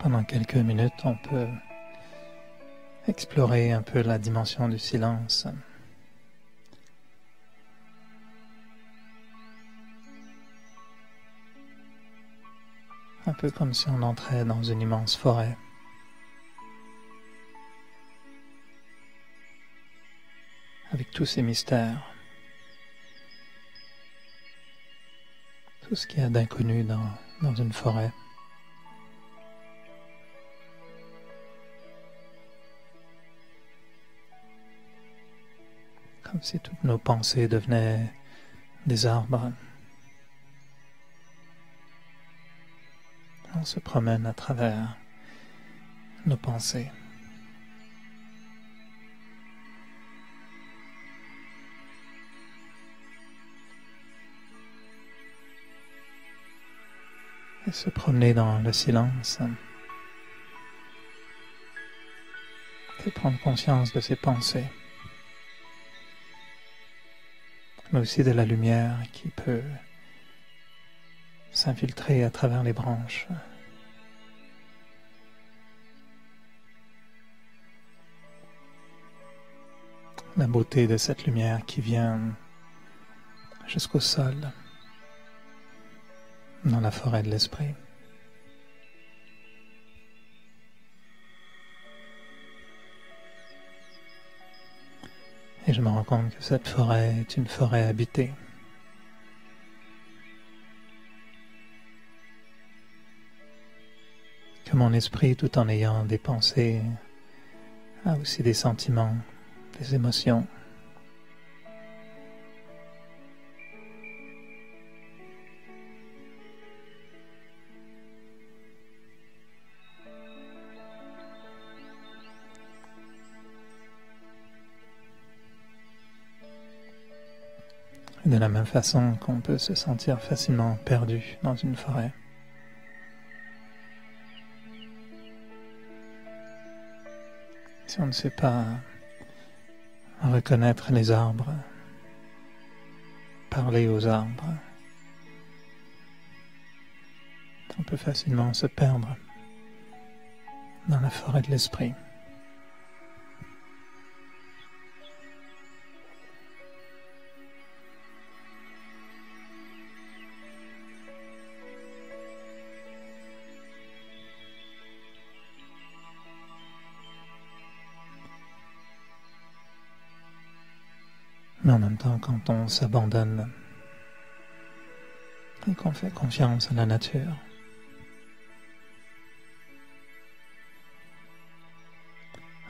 Pendant quelques minutes, on peut explorer un peu la dimension du silence. Un peu comme si on entrait dans une immense forêt. Avec tous ces mystères. Tout ce qu'il y a d'inconnu dans une forêt. Comme si toutes nos pensées devenaient des arbres. On se promène à travers nos pensées. Et se promener dans le silence. Et prendre conscience de ses pensées. Mais aussi de la lumière qui peut s'infiltrer à travers les branches. La beauté de cette lumière qui vient jusqu'au sol, dans la forêt de l'esprit. Et je me rends compte que cette forêt est une forêt habitée. Que mon esprit, tout en ayant des pensées, a aussi des sentiments, des émotions. De la même façon qu'on peut se sentir facilement perdu dans une forêt. Si on ne sait pas reconnaître les arbres, parler aux arbres, on peut facilement se perdre dans la forêt de l'esprit. Mais en même temps, quand on s'abandonne et qu'on fait confiance à la nature,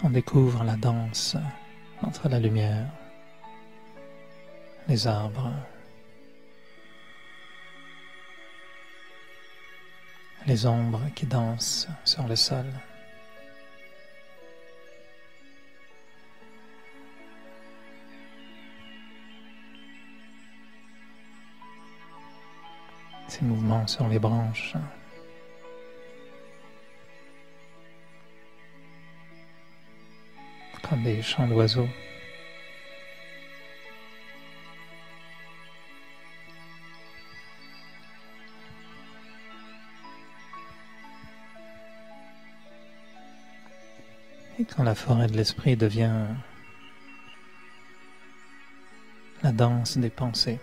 on découvre la danse entre la lumière, les arbres, les ombres qui dansent sur le sol. Ces mouvements sur les branches. Comme des chants d'oiseaux. Et quand la forêt de l'esprit devient la danse des pensées,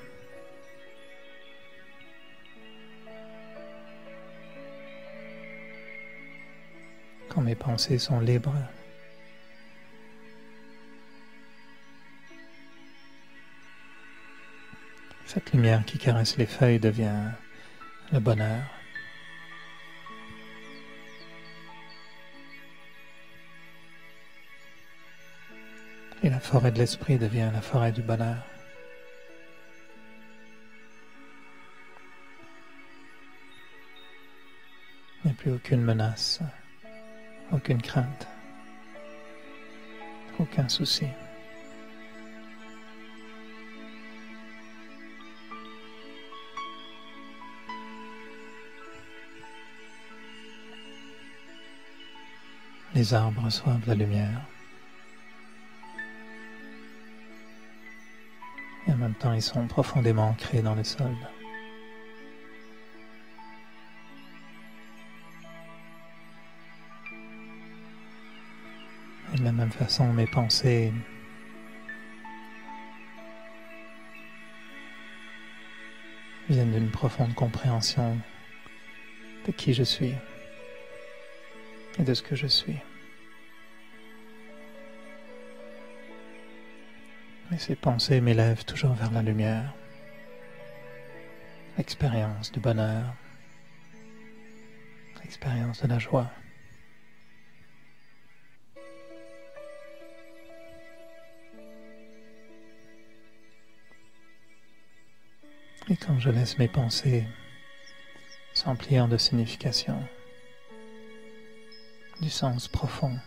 quand mes pensées sont libres, cette lumière qui caresse les feuilles devient le bonheur. Et la forêt de l'esprit devient la forêt du bonheur. Il n'y a plus aucune menace, aucune crainte, aucun souci. Les arbres reçoivent la lumière. Et en même temps, ils sont profondément ancrés dans le sol. de la même façon, mes pensées viennent d'une profonde compréhension de qui je suis et de ce que je suis. Mais ces pensées m'élèvent toujours vers la lumière, l'expérience du bonheur, l'expérience de la joie. Et quand je laisse mes pensées s'emplir de signification, du sens profond,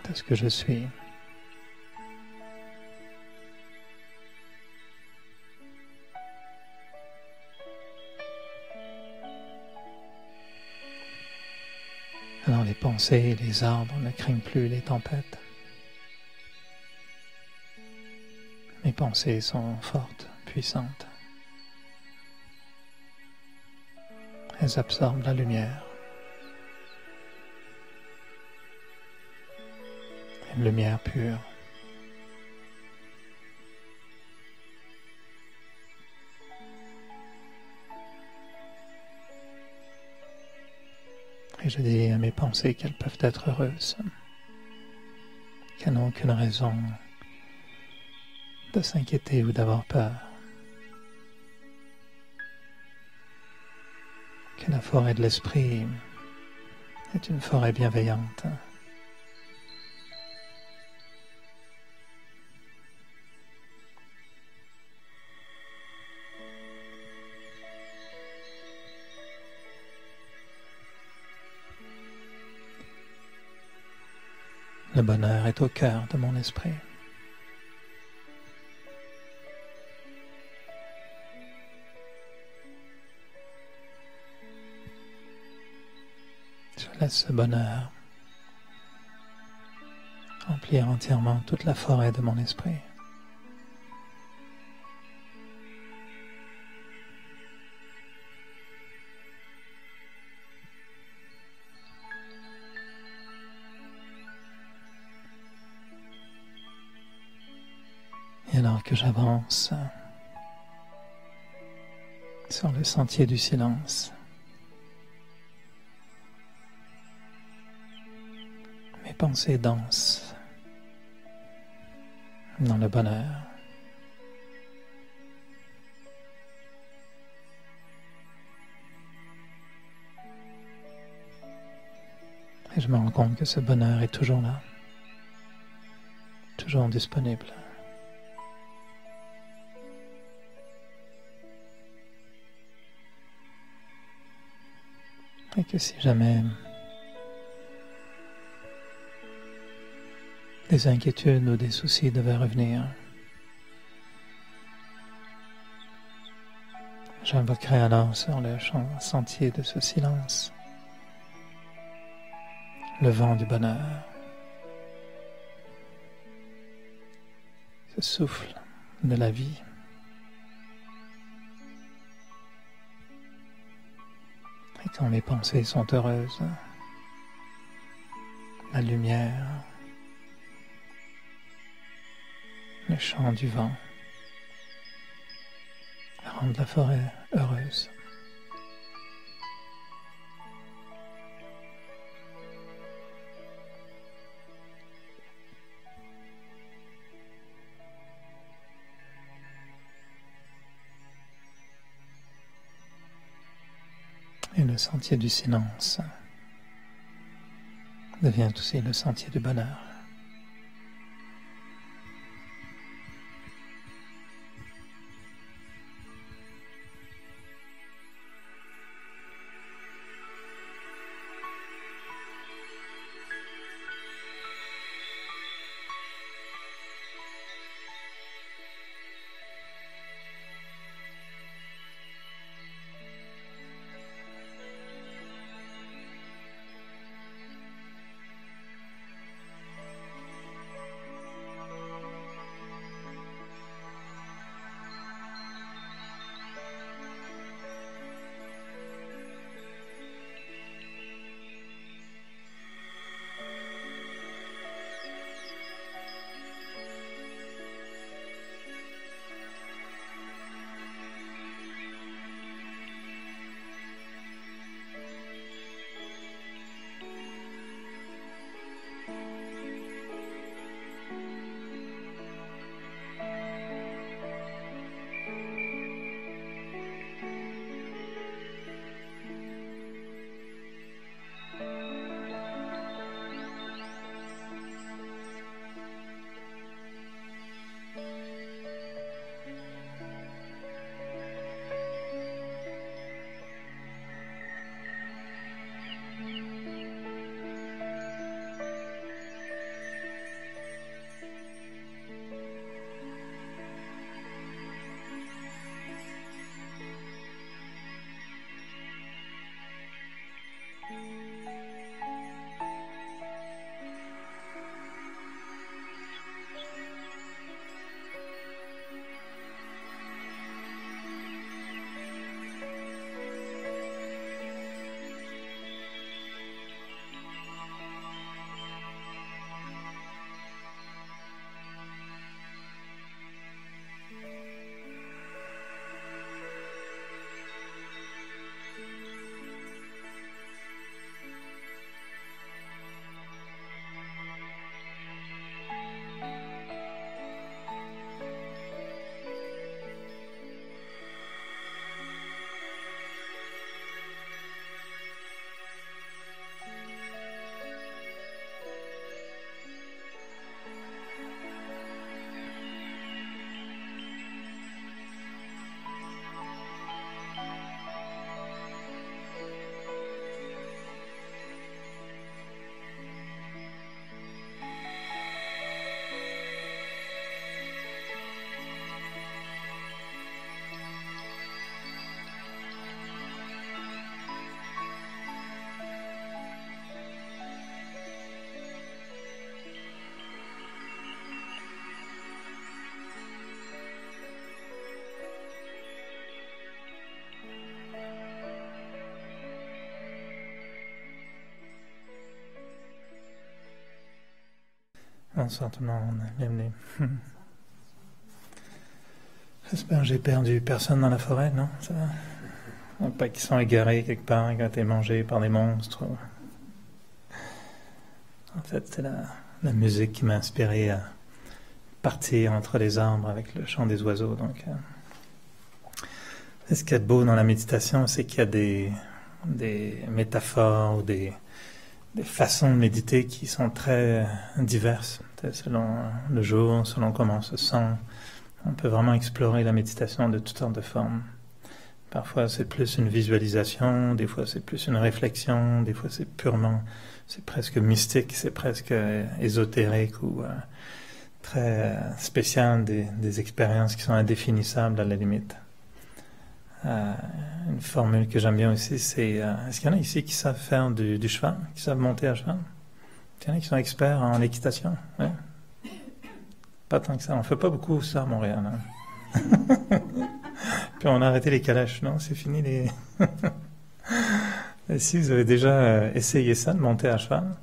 de ce que je suis, alors les pensées et les arbres ne craignent plus les tempêtes. Mes pensées sont fortes, puissantes. Elles absorbent la lumière. Une lumière pure. Et je dis à mes pensées qu'elles peuvent être heureuses, qu'elles n'ont aucune raison de s'inquiéter ou d'avoir peur, que la forêt de l'esprit est une forêt bienveillante. Le bonheur est au cœur de mon esprit. Je laisse ce bonheur remplir entièrement toute la forêt de mon esprit. Et alors que j'avance sur le sentier du silence, mes pensées dansent dans le bonheur. Et je me rends compte que ce bonheur est toujours là, toujours disponible. Et que si jamais des inquiétudes ou des soucis devaient revenir, j'invoquerai alors sur le sentier de ce silence le vent du bonheur, ce souffle de la vie. Et quand mes pensées sont heureuses, la lumière, le chant du vent rendent la forêt heureuse. Et le sentier du silence devient aussi le sentier du bonheur. Bonsoir tout le monde, bienvenue. J'espère que j'ai perdu personne dans la forêt, non? Ça va? Pas qu'ils sont égarés quelque part, qui ont été mangés par des monstres. En fait, c'est la musique qui m'a inspiré à partir entre les arbres avec le chant des oiseaux. Donc, ce qui est beau dans la méditation, c'est qu'il y a des métaphores ou des façons de méditer qui sont très diverses, selon le jour, selon comment on se sent. On peut vraiment explorer la méditation de toutes sortes de formes. Parfois, c'est plus une visualisation, des fois, c'est plus une réflexion, des fois, c'est presque mystique, c'est presque ésotérique ou très spécial, des expériences qui sont indéfinissables à la limite. Une formule que j'aime bien aussi, c'est est-ce qu'il y en a ici qui savent faire du cheval, qui savent monter à cheval? Il y en a qui sont experts en équitation? Ouais. Pas tant que ça, on fait pas beaucoup ça à Montréal. Hein. Puis on a arrêté les calèches, non? C'est fini les... Et si vous avez déjà essayé ça, de monter à cheval,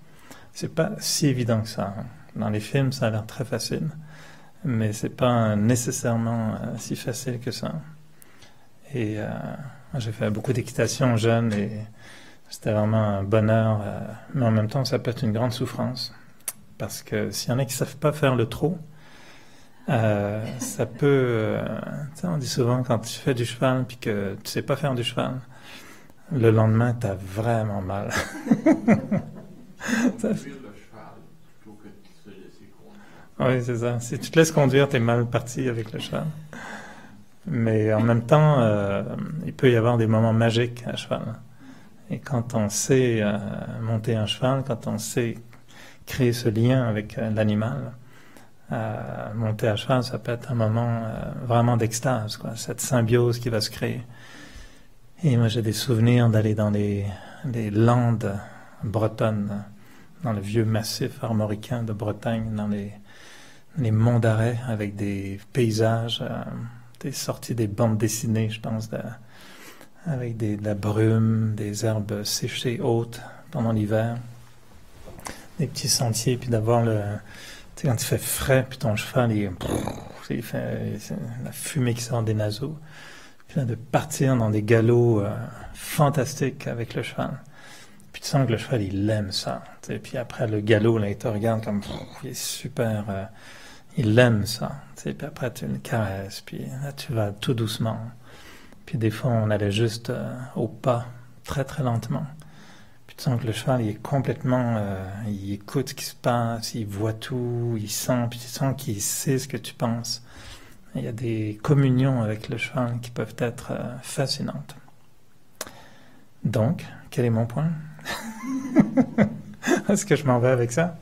c'est pas si évident que ça. Hein. Dans les films, ça a l'air très facile, mais c'est pas nécessairement si facile que ça. Et j'ai fait beaucoup d'équitation jeune et c'était vraiment un bonheur, mais en même temps, ça peut être une grande souffrance. Parce que s'il y en a qui ne savent pas faire le trot, ça peut... tu sais, on dit souvent, quand tu fais du cheval puis que tu ne sais pas faire du cheval, le lendemain, tu as vraiment mal. Oui, c'est ça. Si tu te laisses conduire, tu es mal parti avec le cheval. Mais en même temps, il peut y avoir des moments magiques à cheval. Et quand on sait monter un cheval, quand on sait créer ce lien avec l'animal, monter à cheval, ça peut être un moment vraiment d'extase, quoi, cette symbiose qui va se créer. Et moi, j'ai des souvenirs d'aller dans les landes bretonnes, dans le vieux massif armoricain de Bretagne, dans les monts d'Arrée, avec des paysages... T'es sorti des bandes dessinées, je pense, avec de la brume, des herbes séchées hautes pendant l'hiver, des petits sentiers, puis d'avoir tu sais, quand il fait frais, puis ton cheval, il fait la fumée qui sort des naseaux, puis là, de partir dans des galops fantastiques avec le cheval. Puis tu sens que le cheval, il aime ça. Tu sais, puis après, le galop, là, il te regarde comme, il est super... il aime ça, tu sais, puis après tu le caresses, puis là tu vas tout doucement. Puis des fois on allait juste au pas, très très lentement. Puis tu sens que le cheval il est complètement, il écoute ce qui se passe, il voit tout, il sent, puis tu sens qu'il sait ce que tu penses. Il y a des communions avec le cheval qui peuvent être fascinantes. Donc, quel est mon point? Est-ce que je m'en vais avec ça?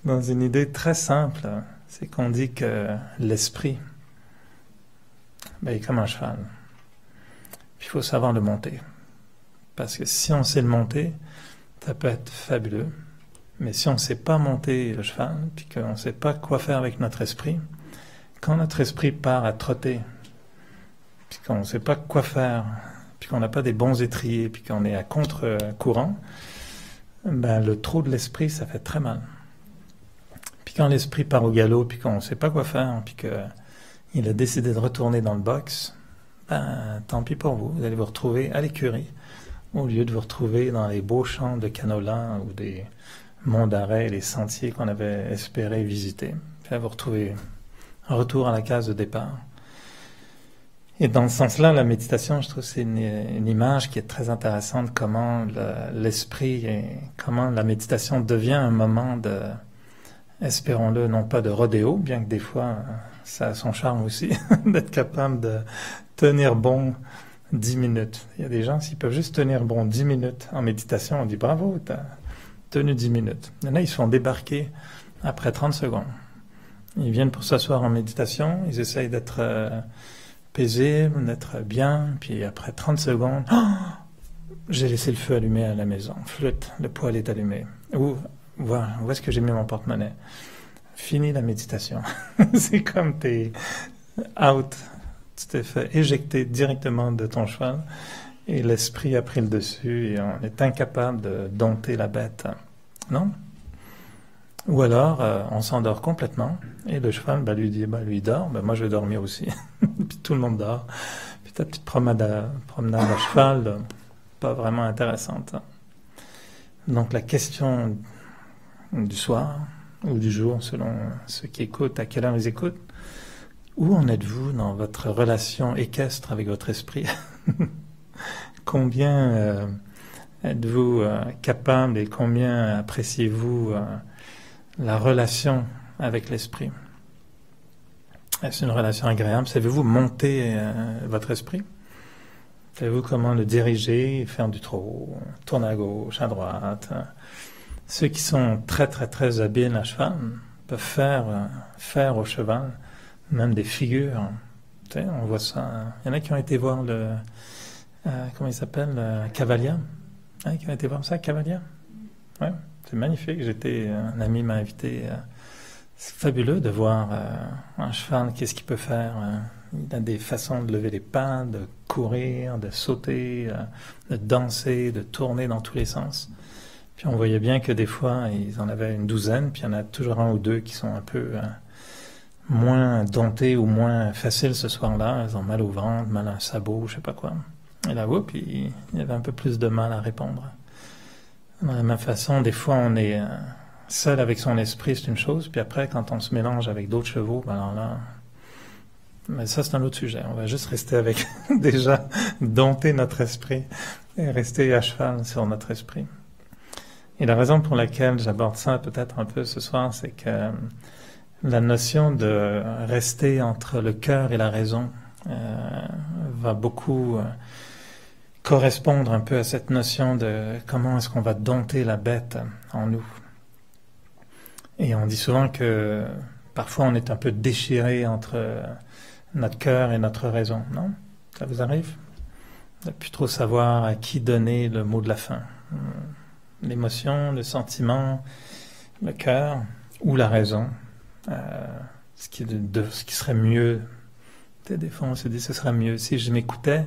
Dans une idée très simple, c'est qu'on dit que l'esprit, il est comme un cheval. Puis il faut savoir le monter. Parce que si on sait le monter, ça peut être fabuleux. Mais si on ne sait pas monter le cheval, puis qu'on ne sait pas quoi faire avec notre esprit, quand notre esprit part à trotter, puis qu'on ne sait pas quoi faire, puis qu'on n'a pas des bons étriers, puis qu'on est à contre-courant, le trot de l'esprit, ça fait très mal. Puis quand l'esprit part au galop, puis qu'on ne sait pas quoi faire, puis qu'il a décidé de retourner dans le box, tant pis pour vous. Vous allez vous retrouver à l'écurie, au lieu de vous retrouver dans les beaux champs de canola ou des monts d'arrêt, les sentiers qu'on avait espéré visiter. Puis là, vous retrouvez un retour à la case de départ. Et dans ce sens-là, la méditation, je trouve que c'est une image qui est très intéressante, comment l'esprit et comment la méditation devient un moment de... espérons-le, non pas de rodéo, bien que des fois, ça a son charme aussi, d'être capable de tenir bon 10 minutes. Il y a des gens, s'ils peuvent juste tenir bon 10 minutes en méditation, on dit bravo, tu as tenu 10 minutes. Il y en a, ils se font débarquer après 30 secondes. Ils viennent pour s'asseoir en méditation, ils essayent d'être paisibles, d'être bien, puis après 30 secondes, j'ai laissé le feu allumé à la maison. Flûte, le poêle est allumé. Voilà, où est-ce que j'ai mis mon porte-monnaie? Fini la méditation. C'est comme t'es out. Tu t'es fait éjecter directement de ton cheval et l'esprit a pris le dessus et on est incapable de dompter la bête. Non? Ou alors, on s'endort complètement, et le cheval lui dit, lui dort, moi je vais dormir aussi. Puis tout le monde dort. Puis ta petite promenade à cheval, pas vraiment intéressante. Donc la question du soir, ou du jour, selon ceux qui écoutent, à quelle heure ils écoutent, où en êtes-vous dans votre relation équestre avec votre esprit? Combien êtes-vous capable et combien appréciez-vous la relation avec l'esprit? Est-ce une relation agréable? Savez-vous monter votre esprit? Savez-vous comment le diriger, faire du trot, tourner à gauche, à droite? Ceux qui sont très très très habiles à cheval peuvent faire au cheval même des figures. Tu sais, on voit ça. Il y en a qui ont été voir comment il s'appelle, Cavalia. Hein, qui ont été voir ça, Cavalia. Ouais, c'est magnifique. Un ami m'a invité. C'est fabuleux de voir un cheval, qu'est-ce qu'il peut faire. Il a des façons de lever les pattes, de courir, de sauter, de danser, de tourner dans tous les sens. Puis on voyait bien que des fois, ils en avaient une douzaine, puis il y en a toujours un ou deux qui sont un peu moins domptés ou moins faciles ce soir-là. Ils ont mal au ventre, mal à un sabot, je sais pas quoi. Et là, il y avait un peu plus de mal à répondre. De la même façon, des fois, on est seul avec son esprit, c'est une chose, puis après, quand on se mélange avec d'autres chevaux, alors là... Mais ça, c'est un autre sujet. On va juste rester avec, déjà, dompter notre esprit et rester à cheval sur notre esprit. Et la raison pour laquelle j'aborde ça peut-être un peu ce soir, c'est que la notion de rester entre le cœur et la raison va beaucoup correspondre un peu à cette notion de comment est-ce qu'on va dompter la bête en nous. Et on dit souvent que parfois on est un peu déchiré entre notre cœur et notre raison, non? Ça vous arrive? De plus trop savoir à qui donner le mot de la fin. L'émotion, le sentiment, le cœur ou la raison. Ce qui serait mieux. Des fois on se dit ce serait mieux. Si je m'écoutais,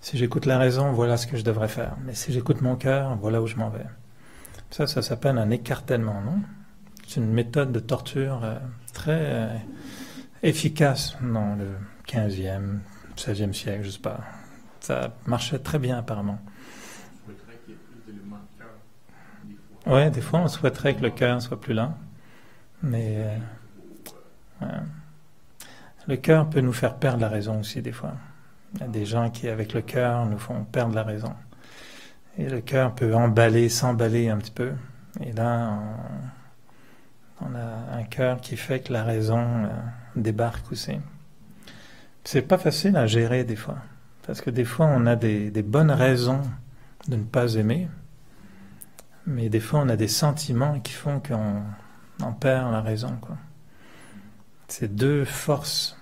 si j'écoute la raison, voilà ce que je devrais faire. Mais si j'écoute mon cœur, voilà où je m'en vais. Ça s'appelle un écartèlement, non? C'est une méthode de torture très efficace dans le 15e, 16e siècle, je sais pas. Ça marchait très bien apparemment. Ouais, des fois on souhaiterait que le cœur soit plus là, mais le cœur peut nous faire perdre la raison aussi des fois. Il y a des gens qui avec le cœur nous font perdre la raison. Et le cœur peut s'emballer un petit peu. Et là, on a un cœur qui fait que la raison débarque aussi. C'est pas facile à gérer des fois, parce que des fois on a des bonnes raisons de ne pas aimer. Mais des fois, on a des sentiments qui font qu'on perd la raison, quoi. C'est deux forces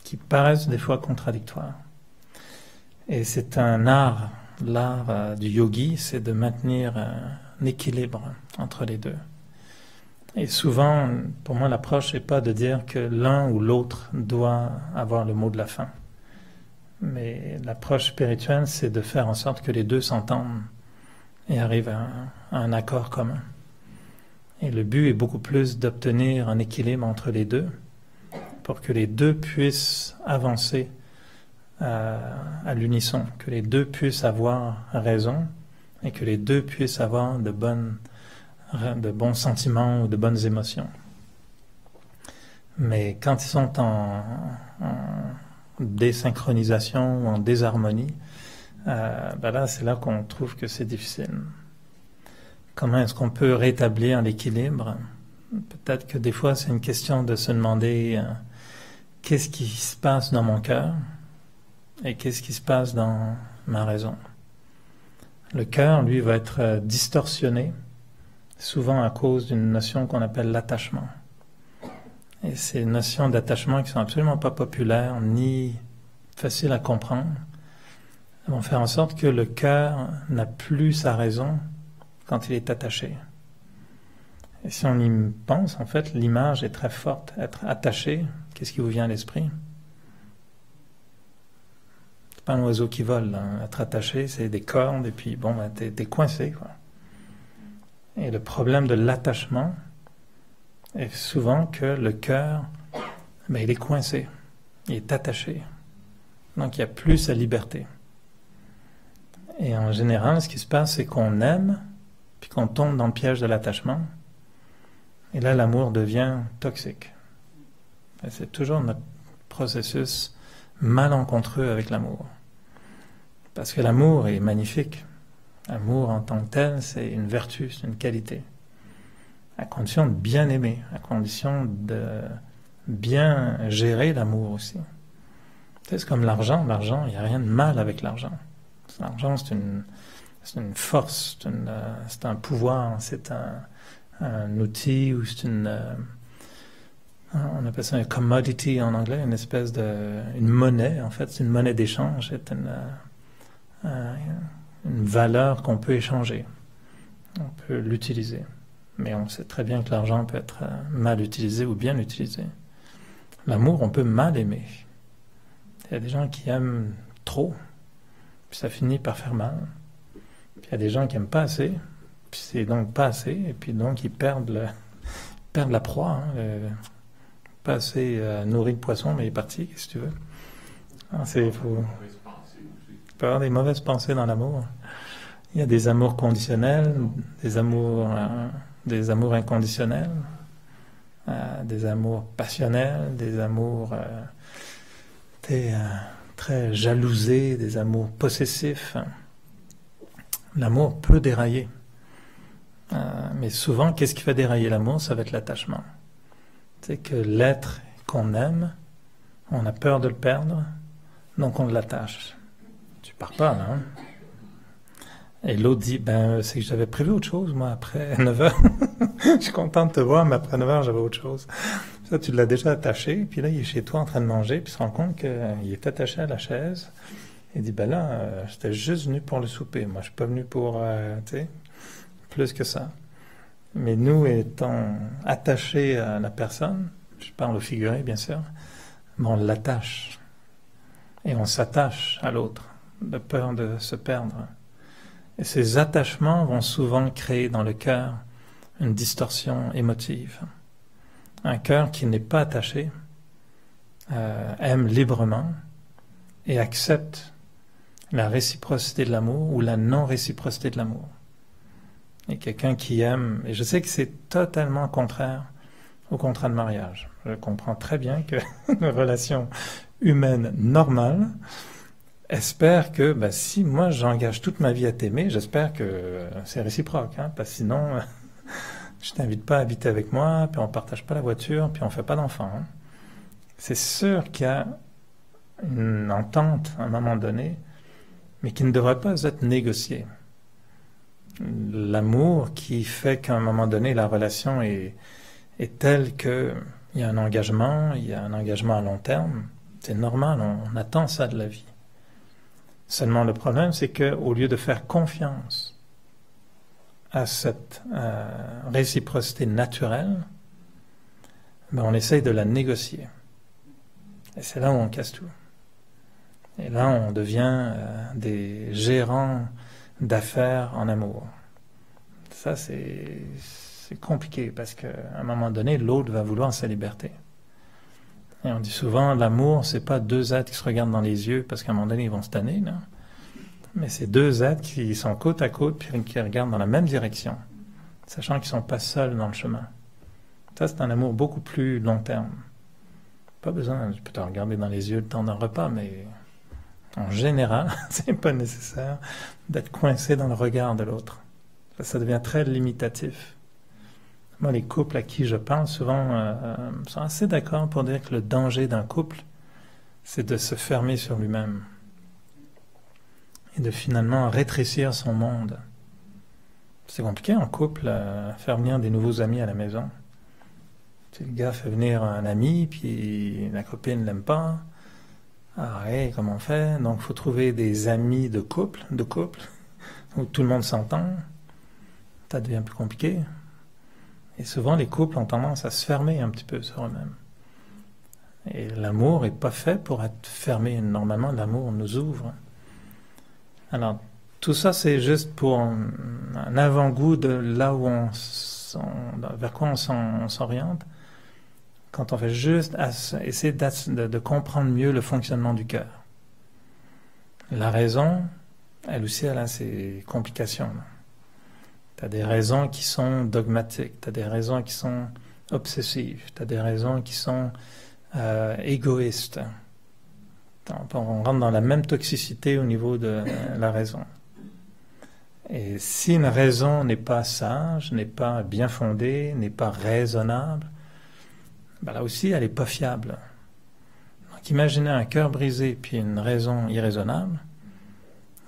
qui paraissent des fois contradictoires. Et c'est un art, l'art du yogi, c'est de maintenir un équilibre entre les deux. Et souvent, pour moi, l'approche n'est pas de dire que l'un ou l'autre doit avoir le mot de la fin. Mais l'approche spirituelle, c'est de faire en sorte que les deux s'entendent et arrive à un accord commun. Et le but est beaucoup plus d'obtenir un équilibre entre les deux pour que les deux puissent avancer à l'unisson, que les deux puissent avoir raison et que les deux puissent avoir de bons sentiments ou de bonnes émotions. Mais quand ils sont en désynchronisation ou en désharmonie, là, c'est là qu'on trouve que c'est difficile. Comment est-ce qu'on peut rétablir l'équilibre? Peut-être que des fois, c'est une question de se demander qu'est-ce qui se passe dans mon cœur et qu'est-ce qui se passe dans ma raison. Le cœur, lui, va être distorsionné, souvent à cause d'une notion qu'on appelle l'attachement. Et ces notions d'attachement qui sont absolument pas populaires ni faciles à comprendre, vont faire en sorte que le cœur n'a plus sa raison quand il est attaché. Et si on y pense, en fait, l'image est très forte. Être attaché, qu'est-ce qui vous vient à l'esprit? C'est pas un oiseau qui vole. Hein. Être attaché, c'est des cordes, et puis t'es coincé, quoi. Et le problème de l'attachement, Et souvent que le cœur, il est coincé, il est attaché. Donc il n'y a plus sa liberté. Et en général, ce qui se passe, c'est qu'on aime, puis qu'on tombe dans le piège de l'attachement. Et là, l'amour devient toxique. Et c'est toujours notre processus malencontreux avec l'amour. Parce que l'amour est magnifique. L'amour en tant que tel, c'est une vertu, c'est une qualité. À condition de bien aimer, à condition de bien gérer l'amour aussi. C'est comme l'argent. L'argent, il n'y a rien de mal avec l'argent. L'argent, c'est une force, c'est un pouvoir, c'est un outil, ou c'est on appelle ça un commodity en anglais, une espèce une monnaie, en fait, c'est une monnaie d'échange, c'est une valeur qu'on peut échanger. On peut l'utiliser. Mais on sait très bien que l'argent peut être mal utilisé ou bien utilisé. L'amour, on peut mal aimer. Il y a des gens qui aiment trop, puis ça finit par faire mal. Puis il y a des gens qui n'aiment pas assez, puis c'est donc pas assez, et puis donc ils perdent la proie. Pas assez nourri le poisson, mais il est parti, qu'est-ce que tu veux. Il peut y avoir des mauvaises pensées dans l'amour. Il y a des amours conditionnels, des amours inconditionnels, des amours passionnels, des amours très jalousés, des amours possessifs. L'amour peut dérailler. Mais souvent, qu'est-ce qui fait dérailler l'amour? Ça va être l'attachement. C'est que l'être qu'on aime, on a peur de le perdre, donc on l'attache. Tu pars pas, là. Hein? Et l'autre dit, c'est que j'avais prévu autre chose, moi, après 9 heures. Je suis content de te voir, mais après 9 heures, j'avais autre chose. Ça, tu l'as déjà attaché, puis là, il est chez toi en train de manger, puis il se rend compte qu'il est attaché à la chaise. Il dit, j'étais juste venu pour le souper. Moi, je suis pas venu pour, plus que ça. Mais nous, étant attachés à la personne, je parle au figuré, bien sûr, mais on l'attache. Et on s'attache à l'autre, de peur de se perdre. Et ces attachements vont souvent créer dans le cœur une distorsion émotive. Un cœur qui n'est pas attaché aime librement et accepte la réciprocité de l'amour ou la non-réciprocité de l'amour. Et quelqu'un qui aime, et je sais que c'est totalement contraire au contrat de mariage. Je comprends très bien que une relation humaine normale espère que si moi j'engage toute ma vie à t'aimer, j'espère que c'est réciproque, parce que sinon je t'invite pas à habiter avec moi, puis on partage pas la voiture, puis on fait pas d'enfants. C'est sûr qu'il y a une entente à un moment donné, mais qui ne devrait pas être négociée. L'amour qui fait qu'à un moment donné la relation est telle qu'il y a un engagement, à long terme. C'est normal, on attend ça de la vie. Seulement le problème, c'est qu'au lieu de faire confiance à cette réciprocité naturelle, on essaye de la négocier. Et c'est là où on casse tout. Et là, on devient des gérants d'affaires en amour. Ça, c'est compliqué parce qu'à un moment donné, l'autre va vouloir sa liberté. Et on dit souvent, l'amour, c'est pas deux êtres qui se regardent dans les yeux parce qu'à un moment donné, ils vont se tanner, là. Mais c'est deux êtres qui sont côte à côte puis qui regardent dans la même direction, sachant qu'ils sont pas seuls dans le chemin. Ça, c'est un amour beaucoup plus long terme. Pas besoin, je peux te regarder dans les yeux le temps d'un repas, mais en général, c'est pas nécessaire d'être coincé dans le regard de l'autre. Ça devient très limitatif. Moi, les couples à qui je parle souvent sont assez d'accord pour dire que le danger d'un couple, c'est de se fermer sur lui-même et de finalement rétrécir son monde. C'est compliqué en couple faire venir des nouveaux amis à la maison. Le gars fait venir un ami, puis la copine ne l'aime pas. Ah ouais, comment on fait? Donc, il faut trouver des amis de couple, où tout le monde s'entend. Ça devient plus compliqué. Et souvent, les couples ont tendance à se fermer un petit peu sur eux-mêmes. Et l'amour n'est pas fait pour être fermé. Normalement, l'amour nous ouvre. Alors, tout ça, c'est juste pour un avant-goût de là où vers quoi on s'oriente quand on fait juste essayer de comprendre mieux le fonctionnement du cœur. La raison, elle aussi, elle a ses complications. Tu as des raisons qui sont dogmatiques, tu as des raisons qui sont obsessives, tu as des raisons qui sont égoïstes. On rentre dans la même toxicité au niveau de la raison. Et si une raison n'est pas sage, n'est pas bien fondée, n'est pas raisonnable, ben là aussi, elle n'est pas fiable. Donc imaginez un cœur brisé puis une raison irraisonnable,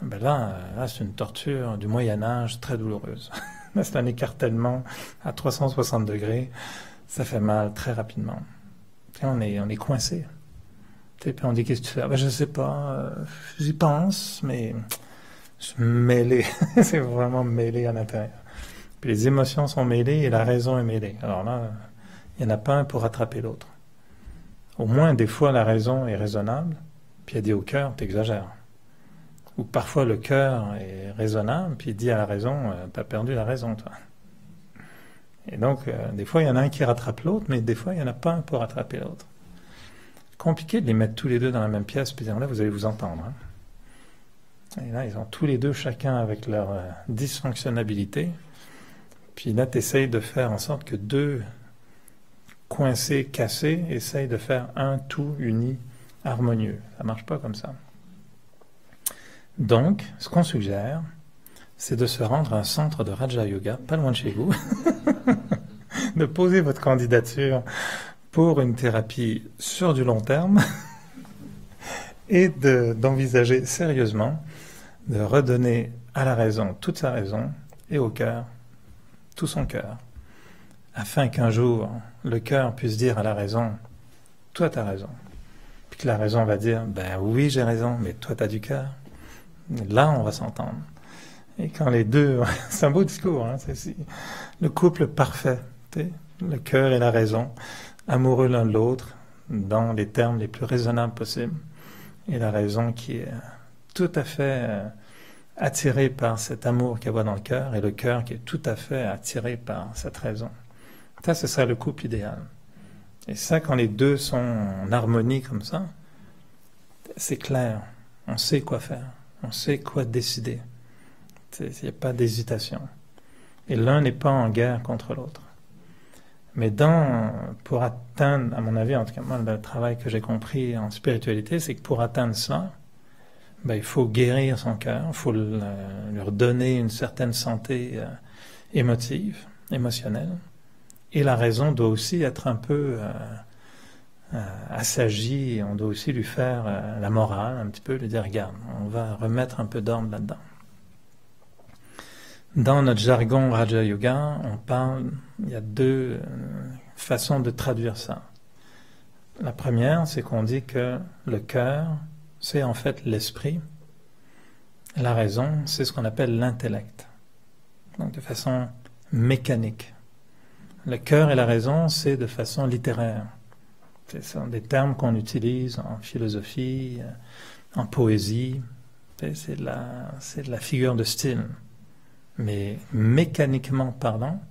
ben là c'est une torture du Moyen-Âge très douloureuse. Là, c'est un écartèlement à 360 degrés, ça fait mal très rapidement. Puis on est coincé. Puis on dit, qu'est-ce que tu fais? Ben, je ne sais pas, j'y pense, mais je suis mêlé. C'est vraiment mêlé à l'intérieur. Puis les émotions sont mêlées et la raison est mêlée. Alors là, il n'y en a pas un pour rattraper l'autre. Au moins, des fois, la raison est raisonnable, puis elle dit au cœur, t'exagères. Ou parfois, le cœur est raisonnable, puis il dit à la raison, t'as perdu la raison, toi. Et donc, des fois, il y en a un qui rattrape l'autre, mais des fois, il n'y en a pas un pour rattraper l'autre. Compliqué de les mettre tous les deux dans la même pièce, puis là, vous allez vous entendre. Hein. Et là, ils ont tous les deux, chacun avec leur dysfonctionnalité. Puis là, tu essayes de faire en sorte que deux coincés, cassés, essayent de faire un tout uni, harmonieux. Ça ne marche pas comme ça. Donc, ce qu'on suggère, c'est de se rendre à un centre de Raja Yoga, pas loin de chez vous, de poser votre candidature pour une thérapie sur du long terme et d'envisager sérieusement de redonner à la raison toute sa raison et au cœur tout son cœur, afin qu'un jour le cœur puisse dire à la raison « toi t'as raison », puis que la raison va dire « ben oui j'ai raison, mais toi t'as du cœur ». Là on va s'entendre. Et quand les deux, c'est un beau discours, hein, c'est le couple parfait, le cœur et la raison, amoureux l'un de l'autre, dans les termes les plus raisonnables possibles, et la raison qui est tout à fait attirée par cet amour qu'elle voit dans le cœur, et le cœur qui est tout à fait attiré par cette raison. Ça, ce serait le couple idéal. Et ça, quand les deux sont en harmonie comme ça, c'est clair, on sait quoi faire, on sait quoi décider. Il n'y a pas d'hésitation. Et l'un n'est pas en guerre contre l'autre. Mais pour atteindre, à mon avis, en tout cas moi, le travail que j'ai compris en spiritualité, c'est que pour atteindre ça, il faut guérir son cœur, il faut lui redonner une certaine santé émotionnelle. Et la raison doit aussi être un peu assagie, on doit aussi lui faire la morale, un petit peu, lui dire, regarde, on va remettre un peu d'ordre là-dedans. Dans notre jargon Raja Yoga, il y a deux façons de traduire ça. La première, c'est qu'on dit que le cœur, c'est en fait l'esprit. La raison, c'est ce qu'on appelle l'intellect. Donc de façon mécanique. Le cœur et la raison, c'est de façon littéraire. Ce sont des termes qu'on utilise en philosophie, en poésie. C'est de la figure de style. Mais mécaniquement parlant,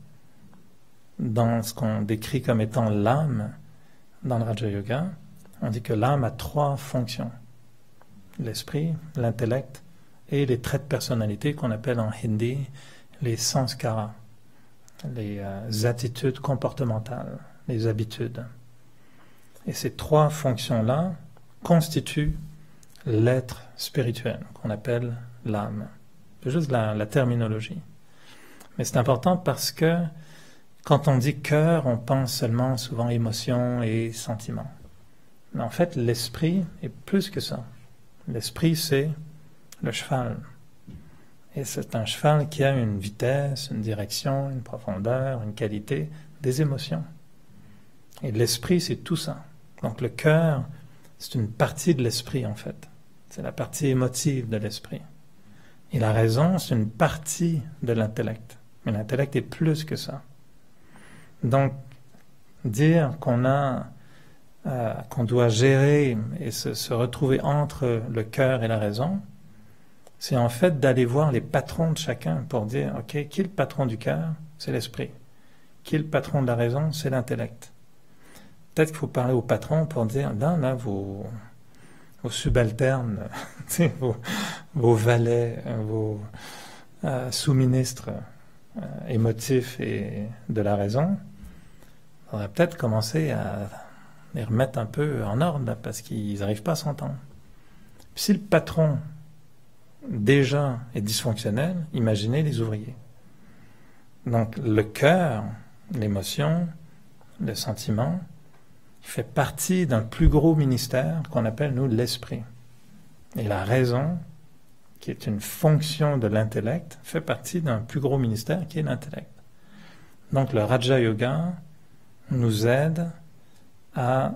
dans ce qu'on décrit comme étant l'âme dans le Raja Yoga, on dit que l'âme a 3 fonctions. L'esprit, l'intellect et les traits de personnalité qu'on appelle en hindi les sanskaras, les attitudes comportementales, les habitudes. Et ces 3 fonctions-là constituent l'être spirituel qu'on appelle l'âme. C'est juste la terminologie. Mais c'est important parce que quand on dit cœur, on pense seulement souvent émotion et sentiment. Mais en fait, l'esprit est plus que ça. L'esprit, c'est le cheval. Et c'est un cheval qui a une vitesse, une direction, une profondeur, une qualité, des émotions. Et l'esprit, c'est tout ça. Donc le cœur, c'est une partie de l'esprit en fait. C'est la partie émotive de l'esprit. Et la raison, c'est une partie de l'intellect. Mais l'intellect est plus que ça. Donc, dire qu'on doit gérer et se retrouver entre le cœur et la raison, c'est en fait d'aller voir les patrons de chacun pour dire, OK, qui est le patron du cœur? C'est l'esprit. qui est le patron de la raison? C'est l'intellect. Peut-être qu'il faut parler au patron pour dire, là, vos subalternes, vos valets, vos sous-ministres émotifs et de la raison, on va peut-être commencer à les remettre un peu en ordre, là, parce qu'ils n'arrivent pas à s'entendre. Puis si le patron, déjà, est dysfonctionnel, imaginez les ouvriers. Donc le cœur, l'émotion, le sentiment, il fait partie d'un plus gros ministère qu'on appelle, nous, l'esprit. Et la raison, qui est une fonction de l'intellect, fait partie d'un plus gros ministère qui est l'intellect. Donc le Raja Yoga nous aide à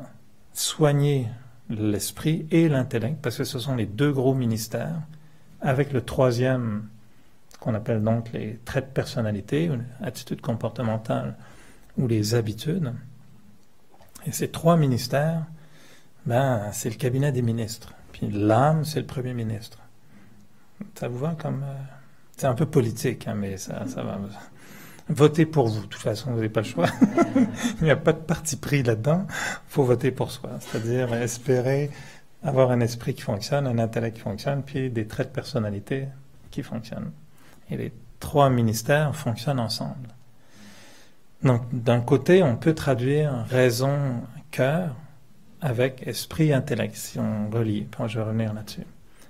soigner l'esprit et l'intellect, parce que ce sont les deux gros ministères, avec le troisième, qu'on appelle donc les traits de personnalité, ou attitudes comportementales, ou les habitudes. Et ces trois ministères, c'est le cabinet des ministres. Puis l'âme, c'est le premier ministre. Ça vous va comme... c'est un peu politique, hein, mais ça va... Votez pour vous. De toute façon, vous n'avez pas le choix. Il n'y a pas de parti pris là-dedans. Il faut voter pour soi. C'est-à-dire espérer avoir un esprit qui fonctionne, un intellect qui fonctionne, puis des traits de personnalité qui fonctionnent. Et les trois ministères fonctionnent ensemble. Donc, d'un côté, on peut traduire raison, cœur, avec esprit, intellect, si on relie. Puis je vais revenir là-dessus.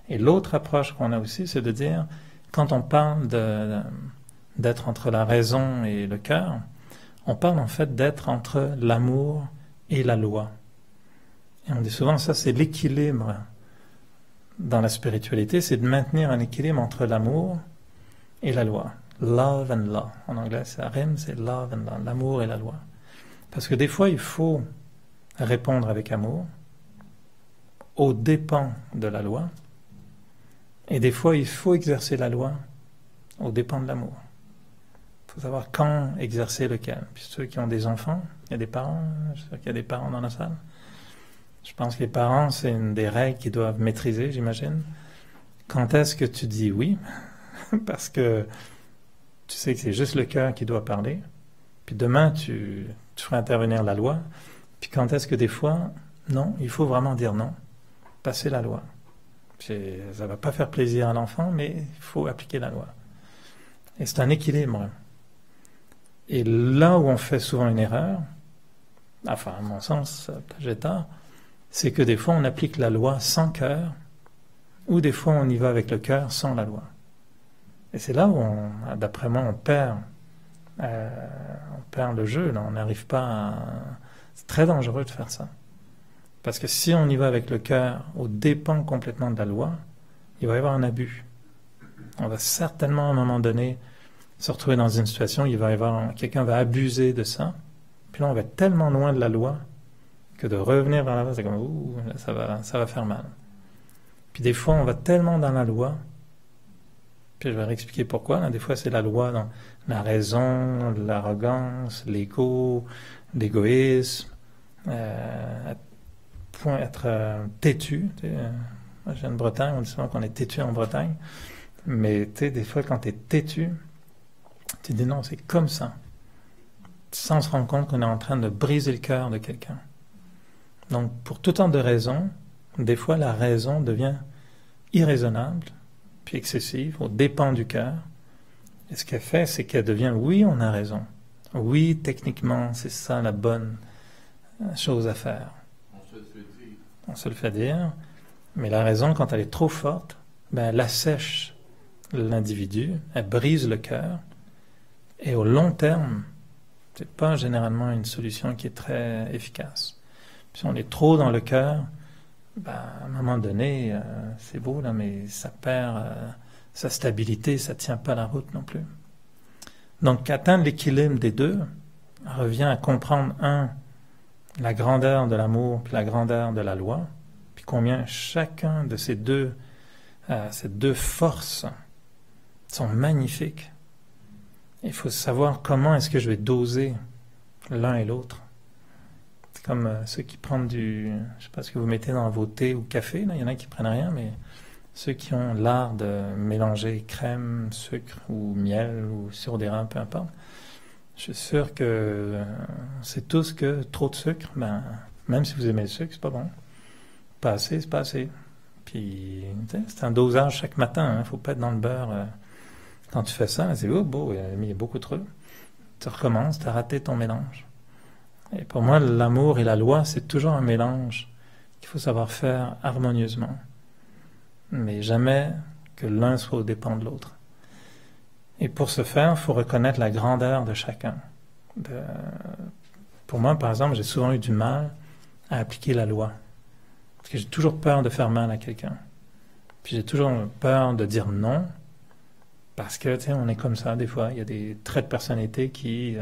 Et l'autre approche qu'on a aussi, c'est de dire, quand on parle d'être entre la raison et le cœur, on parle en fait d'être entre l'amour et la loi. Et on dit souvent, ça c'est l'équilibre dans la spiritualité, c'est de maintenir un équilibre entre l'amour et la loi. Love and law. En anglais, ça rime, c'est love and law, l'amour et la loi. Parce que des fois, il faut répondre avec amour, aux dépens de la loi, et des fois, il faut exercer la loi aux dépens de l'amour. Il faut savoir quand exercer lequel. Puis ceux qui ont des enfants, il y a des parents, je sais qu'il y a des parents dans la salle. Je pense que les parents, c'est une des règles qu'ils doivent maîtriser, j'imagine. Quand est-ce que tu dis oui? Parce que tu sais que c'est juste le cœur qui doit parler. Puis demain, tu feras intervenir la loi. Puis quand est-ce que des fois, non, il faut vraiment dire non. Passer la loi. Ça ne va pas faire plaisir à l'enfant, mais il faut appliquer la loi. Et c'est un équilibre. Et là où on fait souvent une erreur, enfin à mon sens, j'ai tort, c'est que des fois on applique la loi sans cœur, ou des fois on y va avec le cœur sans la loi. Et c'est là où, d'après moi, on perd le jeu. Là. On n'arrive pas à... C'est très dangereux de faire ça. Parce que si on y va avec le cœur au dépend complètement de la loi, il va y avoir un abus. On va certainement à un moment donné se retrouver dans une situation où quelqu'un va abuser de ça. Puis là, on va être tellement loin de la loi que de revenir vers la loi, c'est comme, ouh, ça va faire mal. Puis des fois, on va tellement dans la loi, puis je vais réexpliquer pourquoi. Là, des fois, c'est la loi dans la raison, l'arrogance, l'ego, l'égoïsme, être têtu. Moi, je viens de Bretagne, on dit souvent qu'on est têtu en Bretagne. Mais des fois, quand tu es têtu, tu dis non, c'est comme ça. Sans se rendre compte qu'on est en train de briser le cœur de quelqu'un. Donc, pour tout temps de raisons, des fois, la raison devient irraisonnable, puis excessive, aux dépens du cœur. Et ce qu'elle fait, c'est qu'elle devient, oui, on a raison. Oui, techniquement, c'est ça la bonne chose à faire. On se le fait dire. Mais la raison, quand elle est trop forte, elle assèche l'individu, elle brise le cœur. Et au long terme, c'est pas généralement une solution qui est très efficace. Si on est trop dans le cœur, à un moment donné, c'est beau, là, mais ça perd sa stabilité, ça tient pas la route non plus. Donc, atteindre l'équilibre des deux revient à comprendre, la grandeur de l'amour, puis la grandeur de la loi, puis combien chacun de ces deux forces sont magnifiques. Il faut savoir comment est-ce que je vais doser l'un et l'autre. C'est comme ceux qui prennent je sais pas ce que vous mettez dans vos thés ou café, là, il y en a qui prennent rien, mais ceux qui ont l'art de mélanger crème, sucre ou miel ou sirop d'érable, peu importe. Je suis sûr que on sait tous que trop de sucre, ben, même si vous aimez le sucre, c'est pas bon. Pas assez, c'est pas assez. Puis, c'est un dosage chaque matin. Il ne faut pas être dans le beurre. Quand tu fais ça, c'est oh, beau, il a mis beaucoup trop. Tu recommences, tu as raté ton mélange. Et pour moi, l'amour et la loi, c'est toujours un mélange qu'il faut savoir faire harmonieusement. Mais jamais que l'un soit au dépens de l'autre. Et pour ce faire, il faut reconnaître la grandeur de chacun. Pour moi, par exemple, j'ai souvent eu du mal à appliquer la loi. Parce que j'ai toujours peur de faire mal à quelqu'un. Puis j'ai toujours peur de dire non. Parce que, tu sais, on est comme ça, des fois. Il y a des traits de personnalité qui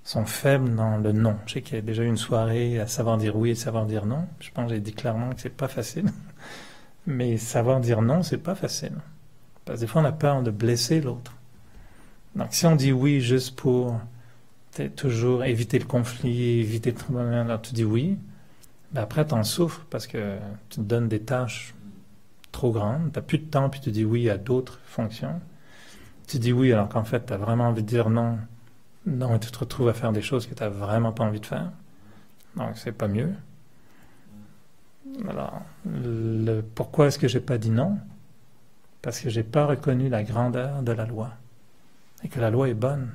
sont faibles dans le non. Je sais qu'il y a déjà eu une soirée à savoir dire oui et savoir dire non. Je pense que j'ai dit clairement que c'est pas facile. Mais savoir dire non, c'est pas facile. Parce que des fois, on a peur de blesser l'autre. Donc, si on dit oui juste pour toujours éviter le conflit, éviter le trouble, alors tu dis oui, ben après, tu en souffres parce que tu te donnes des tâches trop grandes, tu n'as plus de temps, puis tu dis oui à d'autres fonctions. Tu dis oui alors qu'en fait, tu as vraiment envie de dire non. Non, et tu te retrouves à faire des choses que tu n'as vraiment pas envie de faire. Donc, c'est pas mieux. Alors, pourquoi est-ce que j'ai pas dit non? Parce que j'ai pas reconnu la grandeur de la loi. Et que la loi est bonne.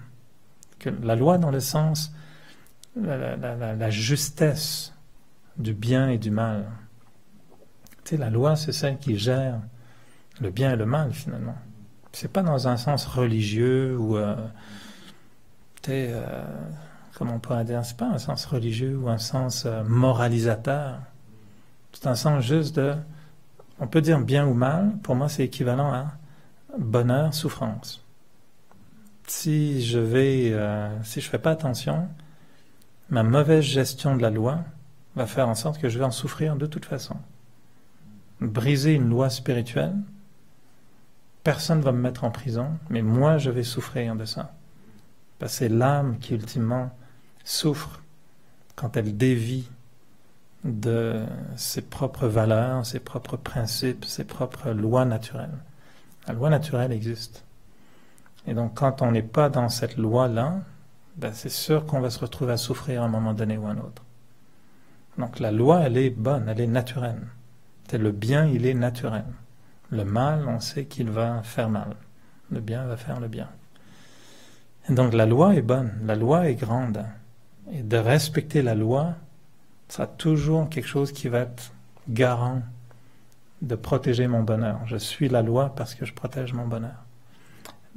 Que la loi dans le sens, la justesse du bien et du mal. Tu sais, la loi, c'est celle qui gère le bien et le mal, finalement. C'est pas dans un sens religieux ou, comment on pourrait dire, c'est pas un sens religieux ou un sens moralisateur. C'est un sens juste de, on peut dire bien ou mal, pour moi c'est équivalent à bonheur, souffrance. Si je fais pas attention, ma mauvaise gestion de la loi va faire en sorte que je vais en souffrir de toute façon. Briser une loi spirituelle, personne ne va me mettre en prison, mais moi je vais souffrir de ça. Parce que c'est l'âme qui ultimement souffre quand elle dévie de ses propres valeurs, ses propres principes, ses propres lois naturelles. La loi naturelle existe. Et donc quand on n'est pas dans cette loi-là, ben c'est sûr qu'on va se retrouver à souffrir à un moment donné ou à un autre. Donc la loi, elle est bonne, elle est naturelle. C'est le bien, il est naturel. Le mal, on sait qu'il va faire mal. Le bien va faire le bien. Et donc la loi est bonne, la loi est grande. Et de respecter la loi sera toujours quelque chose qui va être garant de protéger mon bonheur. Je suis la loi parce que je protège mon bonheur.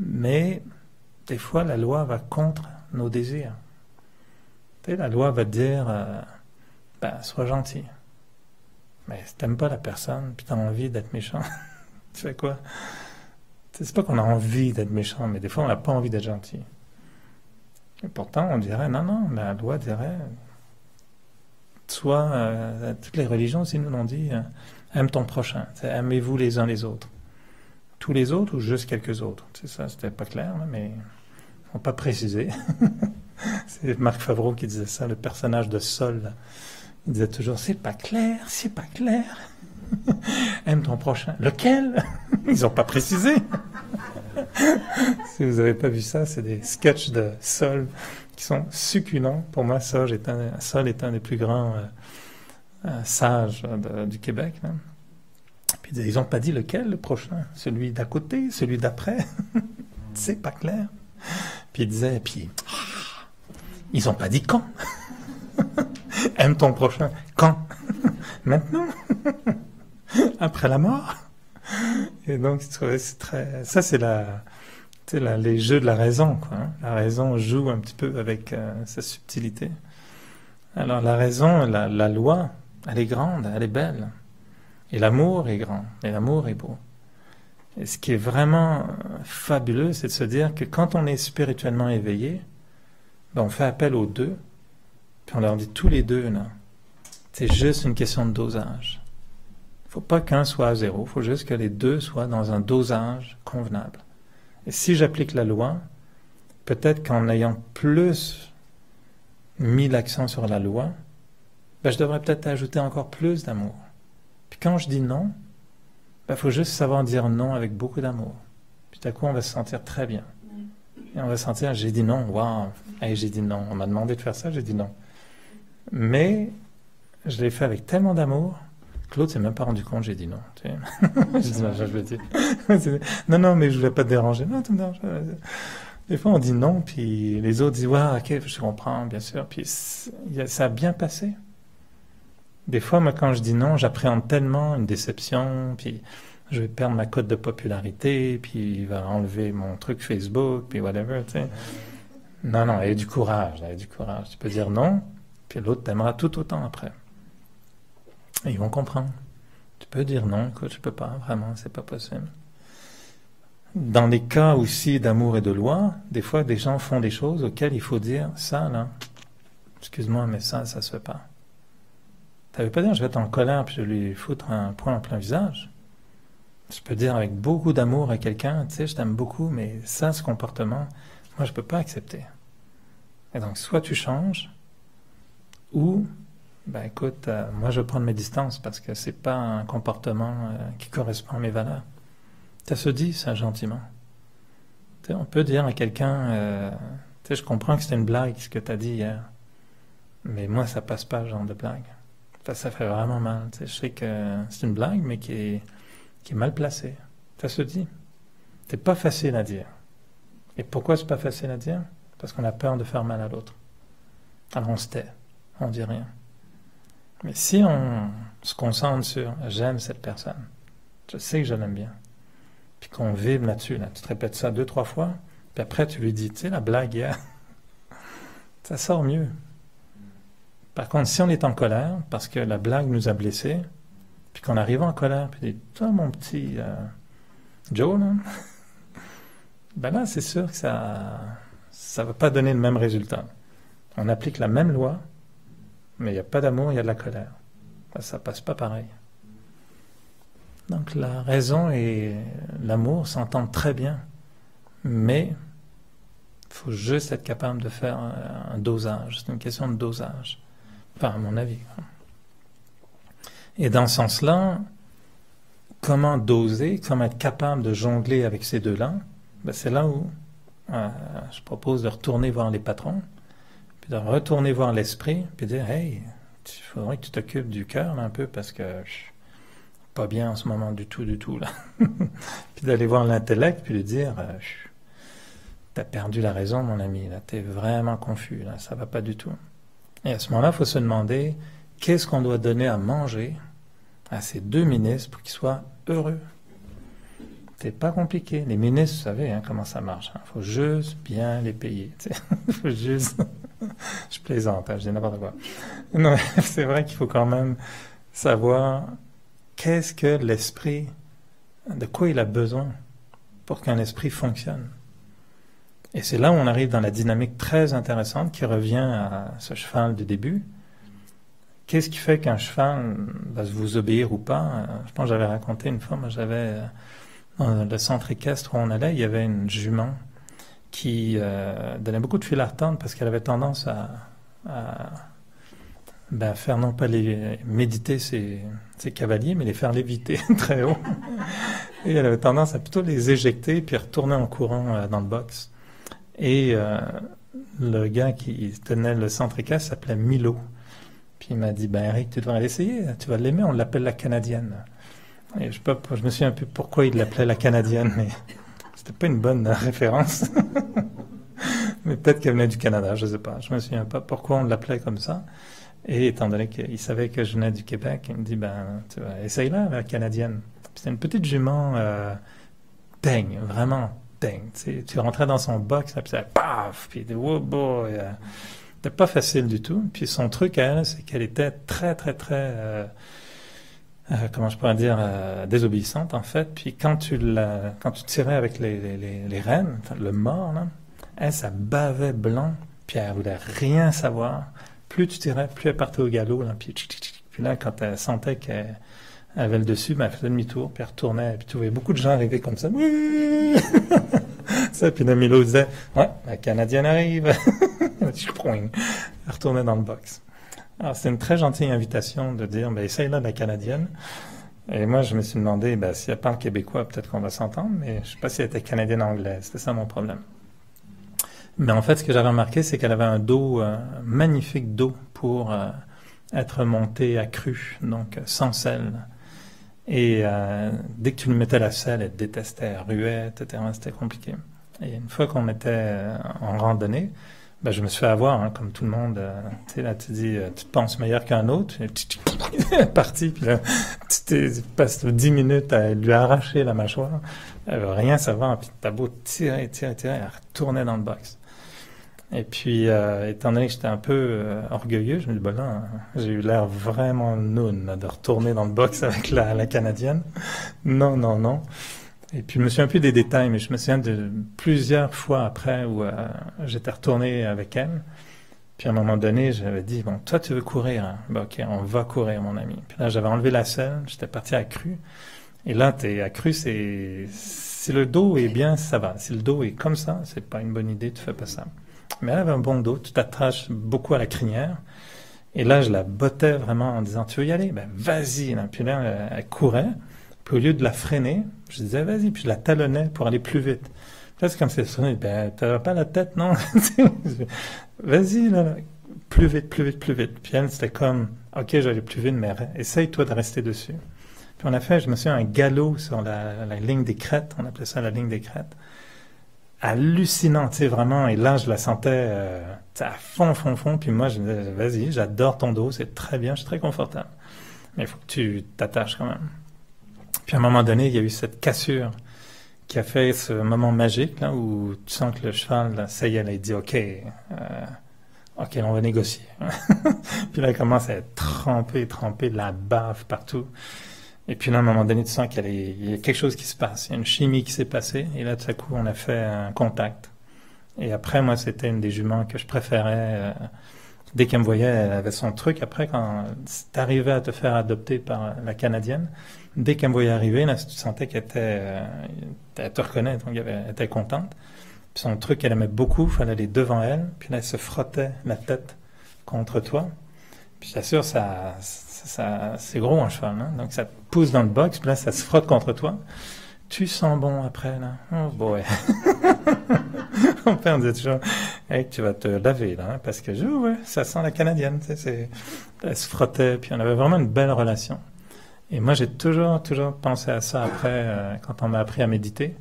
Mais des fois, la loi va contre nos désirs. Tu sais, la loi va te dire, sois gentil. Mais si t'aimes pas la personne, puis t'as envie d'être méchant, tu fais quoi? C'est pas qu'on a envie d'être méchant, mais des fois, on n'a pas envie d'être gentil. Et pourtant, on dirait, non, la loi dirait, toutes les religions aussi nous l'ont dit, aime ton prochain, aimez-vous les uns les autres. Tous les autres ou juste quelques autres? C'est ça, c'était pas clair, mais ils n'ont pas précisé. C'est Marc Favreau qui disait ça, le personnage de Sol. Là. Il disait toujours, c'est pas clair. Aime ton prochain. Lequel? Ils n'ont pas précisé. Si vous n'avez pas vu ça, c'est des sketchs de Sol qui sont succulents. Pour moi, Sol est un des plus grands sages du Québec. Là. Puis ils n'ont pas dit lequel, le prochain. Celui d'à côté, celui d'après. C'est pas clair. Puis il disait, ils n'ont pas dit quand. Aime ton prochain. Quand? Maintenant? Après la mort? Et donc, c'est très... Ça, c'est les jeux de la raison, quoi. Hein. La raison joue un petit peu avec sa subtilité. Alors, la raison, la loi, elle est grande, elle est belle. Et l'amour est grand, et l'amour est beau. Et ce qui est vraiment fabuleux, c'est de se dire que quand on est spirituellement éveillé, on fait appel aux deux, puis on leur dit tous les deux, là, c'est juste une question de dosage. Il ne faut pas qu'un soit à zéro, il faut juste que les deux soient dans un dosage convenable. Et si j'applique la loi, peut-être qu'en ayant plus mis l'accent sur la loi, je devrais peut-être ajouter encore plus d'amour. Puis quand je dis non, faut juste savoir dire non avec beaucoup d'amour. Puis d'un coup, on va se sentir très bien. Puis on va sentir, j'ai dit non, waouh, hey, j'ai dit non. On m'a demandé de faire ça, j'ai dit non. Mais je l'ai fait avec tellement d'amour que l'autre s'est même pas rendu compte, j'ai dit non. Tu sais. J'ai dit non, je le dis. Non, non, mais je voulais pas te déranger. Non, tu me déranges. Des fois, on dit non, puis les autres disent, ouais, ok, je comprends, bien sûr. Puis ça a bien passé. Des fois, moi, quand je dis non, j'appréhende tellement une déception, puis je vais perdre ma cote de popularité, puis il va enlever mon truc Facebook, puis whatever, tu sais. Non, non, il y a du courage, il y a du courage. Tu peux dire non, puis l'autre t'aimera tout autant après. Et ils vont comprendre. Tu peux dire non, écoute, je peux pas, vraiment, c'est pas possible. Dans les cas aussi d'amour et de loi, des fois, des gens font des choses auxquelles il faut dire, ça, là, excuse-moi, mais ça se fait pas. Ça veut pas dire, je vais être en colère puis je vais lui foutre un poing en plein visage. Je peux dire avec beaucoup d'amour à quelqu'un, tu sais, je t'aime beaucoup, mais ça, ce comportement, moi, je peux pas accepter. Et donc, soit tu changes, ou, ben écoute, moi, je vais prendre mes distances parce que c'est pas un comportement qui correspond à mes valeurs. Ça se dit, ça, gentiment. Tu sais, on peut dire à quelqu'un, tu sais, je comprends que c'était une blague, ce que tu as dit hier, mais moi, ça passe pas, ce genre de blague. Ça fait vraiment mal. Tu sais, je sais que c'est une blague, mais qui est mal placée. Ça se dit. C'est pas facile à dire. Et pourquoi c'est pas facile à dire? Parce qu'on a peur de faire mal à l'autre. Alors on se tait, on dit rien. Mais si on se concentre sur « j'aime cette personne », je sais que je l'aime bien, puis qu'on vibre là-dessus, là, tu te répètes ça 2-3 fois, puis après tu lui dis « tu sais, la blague hier », ça sort mieux. Par contre, si on est en colère, parce que la blague nous a blessés, puis qu'on arrive en colère, puis dit, toi, mon petit Joe, là, ben là, c'est sûr que ça va pas donner le même résultat. On applique la même loi, mais il n'y a pas d'amour, il y a de la colère. Ça passe pas pareil. Donc la raison et l'amour s'entendent très bien, mais il faut juste être capable de faire un dosage. C'est une question de dosage. Enfin, à mon avis. Et dans ce sens-là, comment doser, comment être capable de jongler avec ces deux-là, ben c'est là où je propose de retourner voir les patrons, puis de retourner voir l'esprit, puis de dire, hey, il faudrait que tu t'occupes du cœur là, un peu, parce que je suis pas bien en ce moment du tout, là. Puis d'aller voir l'intellect, puis de dire, t'as perdu la raison, mon ami, là, t'es vraiment confus, là, ça va pas du tout. Et à ce moment-là, il faut se demander qu'est-ce qu'on doit donner à manger à ces deux ministres pour qu'ils soient heureux. C'est pas compliqué. Les ministres, vous savez comment ça marche. Il faut juste bien les payer. Il faut juste... Je plaisante, je dis n'importe quoi. Non, c'est vrai qu'il faut quand même savoir qu'est-ce que l'esprit, de quoi il a besoin pour qu'un esprit fonctionne. Et c'est là où on arrive dans la dynamique très intéressante qui revient à ce cheval du début. Qu'est-ce qui fait qu'un cheval va vous obéir ou pas? Je pense que j'avais raconté une fois, moi j'avais dans le centre équestre où on allait, il y avait une jument qui donnait beaucoup de fil à retordre parce qu'elle avait tendance à faire non pas méditer ses cavaliers, mais les faire léviter très haut. Et elle avait tendance à plutôt les éjecter puis retourner en courant dans le box. Et le gars qui tenait le centre équestre s'appelait Milo. Puis il m'a dit, Eric, tu devrais l'essayer, tu vas l'aimer, on l'appelle la Canadienne. Et je me souviens un peu pourquoi il l'appelait la Canadienne, mais c'était pas une bonne référence. Mais peut-être qu'elle venait du Canada, je sais pas. Je me souviens pas pourquoi on l'appelait comme ça. Et étant donné qu'il savait que je venais du Québec, il me dit, tu vas essaye-la, la Canadienne. C'était une petite jument teigne, vraiment teigne. Tu rentrais dans son box, puis ça paf, puis oh boy, c'était pas facile du tout. Puis son truc à elle, c'est qu'elle était très, très, très, comment je pourrais dire, désobéissante en fait. Puis quand tu tirais avec les rênes, le mort, là, elle, ça bavait blanc, puis elle voulait rien savoir. Plus tu tirais, plus elle partait au galop, là, puis là, quand elle sentait qu'elle avait le dessus, elle faisait demi-tour, puis elle retournait, puis tu voyais beaucoup de gens arriver comme ça. Oui! Ça, puis Milo disait, ouais, la Canadienne arrive. Elle retournait dans le box. Alors, c'est une très gentille invitation de dire, essaye-la de la Canadienne. Et moi, je me suis demandé, si elle parle québécois, peut-être qu'on va s'entendre, mais je ne sais pas si elle était canadienne-anglaise. C'était ça mon problème. Mais en fait, ce que j'avais remarqué, c'est qu'elle avait un dos, magnifique dos pour être montée à cru, donc sans selle. Et dès que tu lui mettais la selle, elle détestait, elle ruait, etc. C'était compliqué. Et une fois qu'on était en randonnée, ben, je me suis fait avoir, hein, comme tout le monde. Tu sais, là, tu dis, tu te penses meilleur qu'un autre. Et tu es parti, puis là, tu passes 10 minutes à lui arracher la mâchoire. Elle veut rien savoir, puis t'as beau tirer, elle retournait dans le box. Et puis, étant donné que j'étais un peu orgueilleux, je me dis, bah là, j'ai eu l'air vraiment noun là, de retourner dans le box avec la Canadienne. Non, non, non. Et puis, je me souviens plus des détails, mais je me souviens de plusieurs fois après où j'étais retourné avec elle. Puis, à un moment donné, j'avais dit, bon, toi, tu veux courir, hein? Ben, ok, on va courir, mon ami. Puis là, j'avais enlevé la selle, j'étais parti à cru. Et là, t'es à cru, si le dos est bien, ça va. Si le dos est comme ça, c'est pas une bonne idée, tu fais pas ça. Mais elle avait un bon dos, tu t'attaches beaucoup à la crinière. Et là, je la bottais vraiment en disant, tu veux y aller? Ben, vas-y. Là. Puis là, elle courait. Puis au lieu de la freiner, je disais, vas-y. Puis je la talonnais pour aller plus vite. Puis là, c'est comme si elle sonnait, ben, t'as pas la tête, non? Vas-y, là. Plus vite, plus vite, plus vite. Puis elle, c'était comme, ok, j'allais plus vite, mais essaye-toi de rester dessus. Puis on a fait, je me souviens, un galop sur la ligne des crêtes. On appelait ça la ligne des crêtes. Hallucinant, tu sais, vraiment. Et là, je la sentais à fond, fond, fond. Puis moi, je me disais, vas-y, j'adore ton dos, c'est très bien, je suis très confortable. Mais il faut que tu t'attaches quand même. Puis à un moment donné, il y a eu cette cassure qui a fait ce moment magique, là, où tu sens que le cheval, là, ça y est, là, il dit, OK, on va négocier. Puis là, il commence à être trempé, de la bave partout. Et puis là, à un moment donné, tu sens qu'il y a quelque chose qui se passe. Il y a une chimie qui s'est passée. Et là, tout à coup, on a fait un contact. Et après, moi, c'était une des juments que je préférais. Dès qu'elle me voyait, elle avait son truc. Après, quand t'arrivais à te faire adopter par la Canadienne, dès qu'elle me voyait arriver, là, tu sentais qu'elle elle te reconnaît, donc elle était contente. Puis son truc, elle aimait beaucoup, il fallait aller devant elle. Puis là, elle se frottait la tête contre toi. Puis j'assure, ça, c'est gros un cheval, hein? Donc ça te pousse dans le box, puis là, ça se frotte contre toi. Tu sens bon après, là. Oh boy. Mon père me disait toujours, hey, tu vas te laver, là, hein, parce que, ouais, ça sent la Canadienne, tu sais, elle se frottait, puis on avait vraiment une belle relation. Et moi, j'ai toujours pensé à ça après, quand on m'a appris à méditer,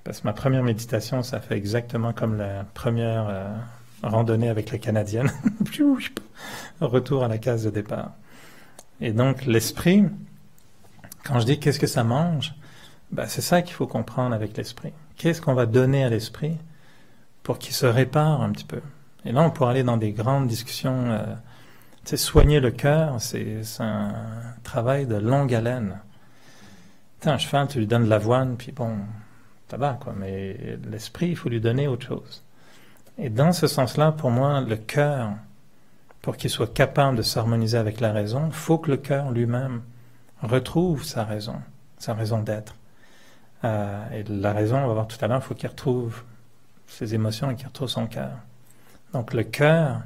parce que ma première méditation, ça fait exactement comme la première randonnée avec la Canadienne. Retour à la case de départ. Et donc, l'esprit, quand je dis qu'est-ce que ça mange, ben, c'est ça qu'il faut comprendre avec l'esprit. Qu'est-ce qu'on va donner à l'esprit pour qu'il se répare un petit peu? Et là, on pourrait aller dans des grandes discussions. Tu sais, soigner le cœur, c'est un travail de longue haleine. Tu sais, un cheval, tu lui donnes de l'avoine, puis bon, ça va, quoi. Mais l'esprit, il faut lui donner autre chose. Et dans ce sens-là, pour moi, le cœur, pour qu'il soit capable de s'harmoniser avec la raison, il faut que le cœur lui-même retrouve sa raison d'être. Et la raison, on va voir tout à l'heure, il faut qu'il retrouve ses émotions et qu'il retrouve son cœur. Donc le cœur,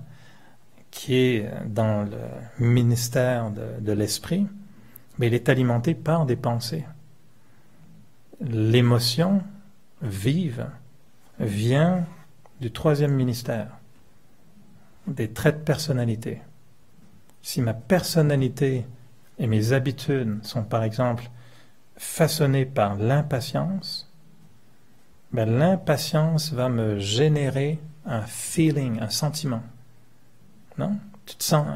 qui est dans le ministère de l'esprit, mais il est alimenté par des pensées. L'émotion vive vient du troisième ministère, des traits de personnalité. Si ma personnalité et mes habitudes sont par exemple façonnées par l'impatience, ben l'impatience va me générer un feeling, un sentiment. Non?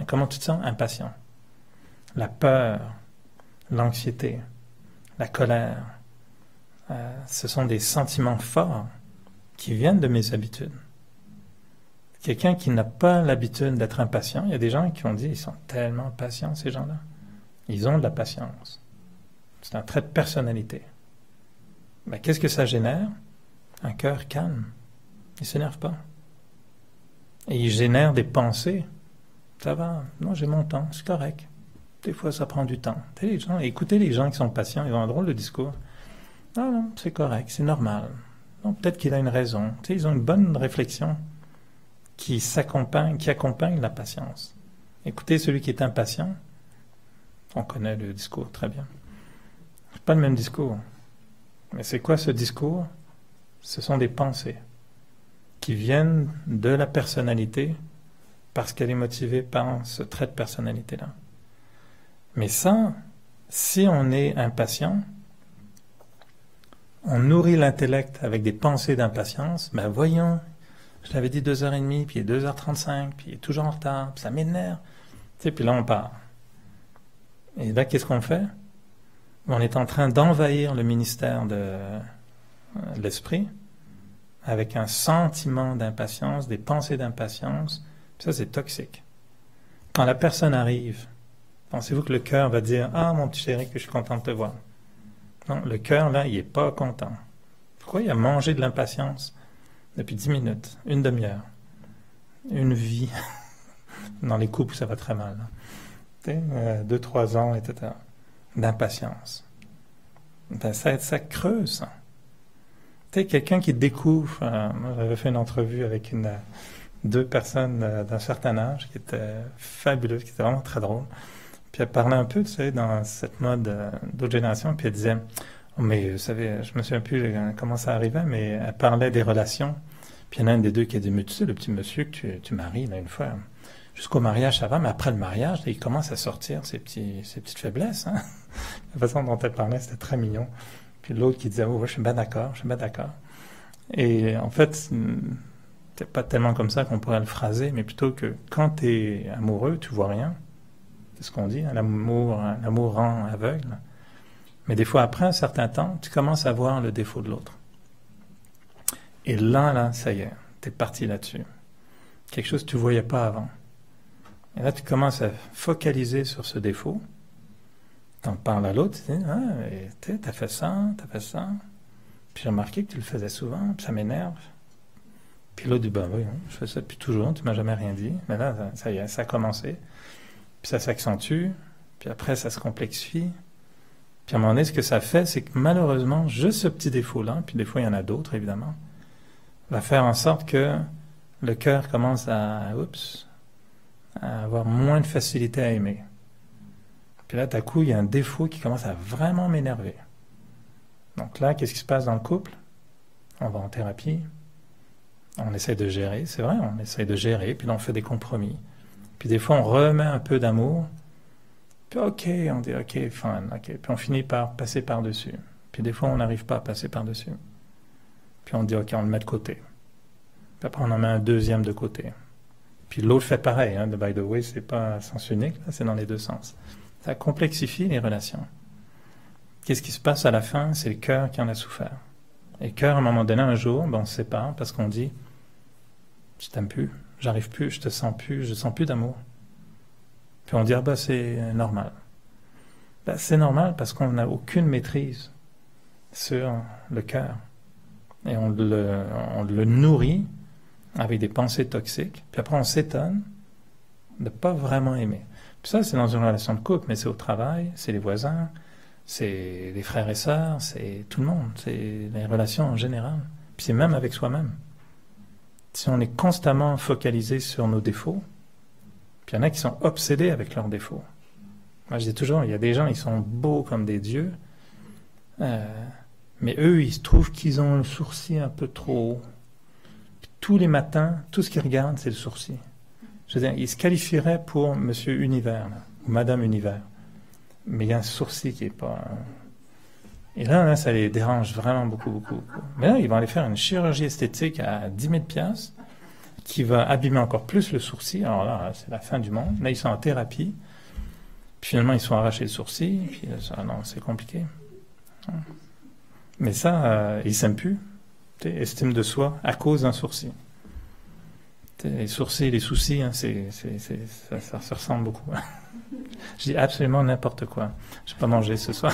Comment tu te sens? Impatient. La peur, l'anxiété, la colère, ce sont des sentiments forts qui viennent de mes habitudes. Quelqu'un qui n'a pas l'habitude d'être impatient, il y a des gens qui ont dit, ils sont tellement patients, ces gens-là. Ils ont de la patience. C'est un trait de personnalité. Ben, qu'est-ce que ça génère? Un cœur calme. Il ne s'énerve pas. Et il génère des pensées. Ça va, non, j'ai mon temps, c'est correct. Des fois, ça prend du temps. Écoutez les gens qui sont patients, ils ont un drôle de discours. Ah non, c'est correct, c'est normal. Non, peut-être qu'il a une raison. Tu sais, ils ont une bonne réflexion qui accompagne la patience. Écoutez celui qui est impatient, on connaît le discours très bien. C'est pas le même discours. Mais c'est quoi ce discours? Ce sont des pensées qui viennent de la personnalité parce qu'elle est motivée par ce trait de personnalité-là. Mais ça, si on est impatient, on nourrit l'intellect avec des pensées d'impatience, ben voyons, je l'avais dit 2h30, puis il est 2h35, puis il est toujours en retard, puis ça m'énerve. Tu sais, puis là on part. Et là, qu'est-ce qu'on fait? On est en train d'envahir le ministère de l'esprit avec un sentiment d'impatience, des pensées d'impatience. Puis ça, c'est toxique. Quand la personne arrive, pensez-vous que le cœur va dire « Ah, mon petit chéri, que je suis content de te voir ». Non, le cœur, là, il n'est pas content. Pourquoi? Il a mangé de l'impatience depuis 10 minutes, une demi-heure, une vie. Dans les couples, ça va très mal. 2-3 ans, etc. D'impatience. Ben, ça creuse, ça. Tu sais, quelqu'un qui découvre... moi, j'avais fait une entrevue avec deux personnes d'un certain âge qui étaient fabuleuses, qui étaient vraiment très drôles. Puis elle parlait un peu, tu sais, dans cette mode d'autres générations, puis elle disait, oh, mais vous savez, je me souviens plus comment ça arrivait, mais elle parlait des relations. Puis il y en a un des deux qui a dit, mais tu sais, le petit monsieur que tu maries, là, une fois, jusqu'au mariage, ça va, mais après le mariage, là, il commence à sortir ses petites faiblesses. Hein? La façon dont elle parlait, c'était très mignon. Puis l'autre qui disait, oh, ouais, je suis bien d'accord. Et en fait, c'est pas tellement comme ça qu'on pourrait le phraser, mais plutôt que quand tu es amoureux, tu vois rien. C'est ce qu'on dit, hein, l'amour rend aveugle. Mais des fois, après un certain temps, tu commences à voir le défaut de l'autre. Et là, ça y est, tu es parti là-dessus. Quelque chose que tu ne voyais pas avant. Et là, tu commences à focaliser sur ce défaut. Tu en parles à l'autre, tu dis, ah, t'as fait ça. Puis j'ai remarqué que tu le faisais souvent, puis ça m'énerve. Puis l'autre dit, ben oui, je fais ça depuis toujours, tu m'as jamais rien dit. Mais là, ça y est, ça a commencé. Puis ça s'accentue, puis après ça se complexifie. Puis à un moment donné, ce que ça fait, c'est que malheureusement, juste ce petit défaut-là, puis des fois il y en a d'autres évidemment, va faire en sorte que le cœur commence à avoir moins de facilité à aimer. Puis là, d'un coup, il y a un défaut qui commence à vraiment m'énerver. Donc là, qu'est-ce qui se passe dans le couple? On va en thérapie, on essaie de gérer, c'est vrai, on essaie de gérer, puis là on fait des compromis. Puis des fois, on remet un peu d'amour. Puis OK, on dit OK, fine, OK. Puis on finit par passer par-dessus. Puis des fois, on n'arrive pas à passer par-dessus. Puis on dit OK, on le met de côté. Puis après, on en met un deuxième de côté. Puis l'autre fait pareil. Hein, by the way, c'est pas un sens unique, là, c'est dans les deux sens. Ça complexifie les relations. Qu'est-ce qui se passe à la fin? C'est le cœur qui en a souffert. Et le cœur, à un moment donné, un jour, on se sépare parce qu'on dit « Je t'aime plus, j'arrive plus, je te sens plus, je sens plus d'amour. » Puis on dit « Ah ben c'est normal. » Ben, c'est normal parce qu'on n'a aucune maîtrise sur le cœur. Et on le nourrit avec des pensées toxiques. Puis après, on s'étonne de ne pas vraiment aimer. Puis ça, c'est dans une relation de couple, mais c'est au travail, c'est les voisins, c'est les frères et sœurs, c'est tout le monde, c'est les relations en général. Puis c'est même avec soi-même. Si on est constamment focalisé sur nos défauts, puis il y en a qui sont obsédés avec leurs défauts. Moi, je dis toujours, il y a des gens, ils sont beaux comme des dieux, mais eux, ils se trouvent qu'ils ont le sourcil un peu trop haut. Puis tous les matins, tout ce qu'ils regardent, c'est le sourcil. Je veux dire, ils se qualifieraient pour Monsieur Univers, là, ou Madame Univers. Mais il y a un sourcil qui n'est pas... Et là, ça les dérange vraiment beaucoup. Mais là, ils vont aller faire une chirurgie esthétique à 10 000 $ qui va abîmer encore plus le sourcil. Alors là, c'est la fin du monde. Là, ils sont en thérapie. Puis finalement, ils sont arrachés le sourcil. Puis ça, non, c'est compliqué. Mais ça, ils ne s'aiment plus. Estime de soi à cause d'un sourcil. Les sourcils, les soucis, hein, ça se ressemble beaucoup. Je dis absolument n'importe quoi. Je n'ai pas mangé ce soir.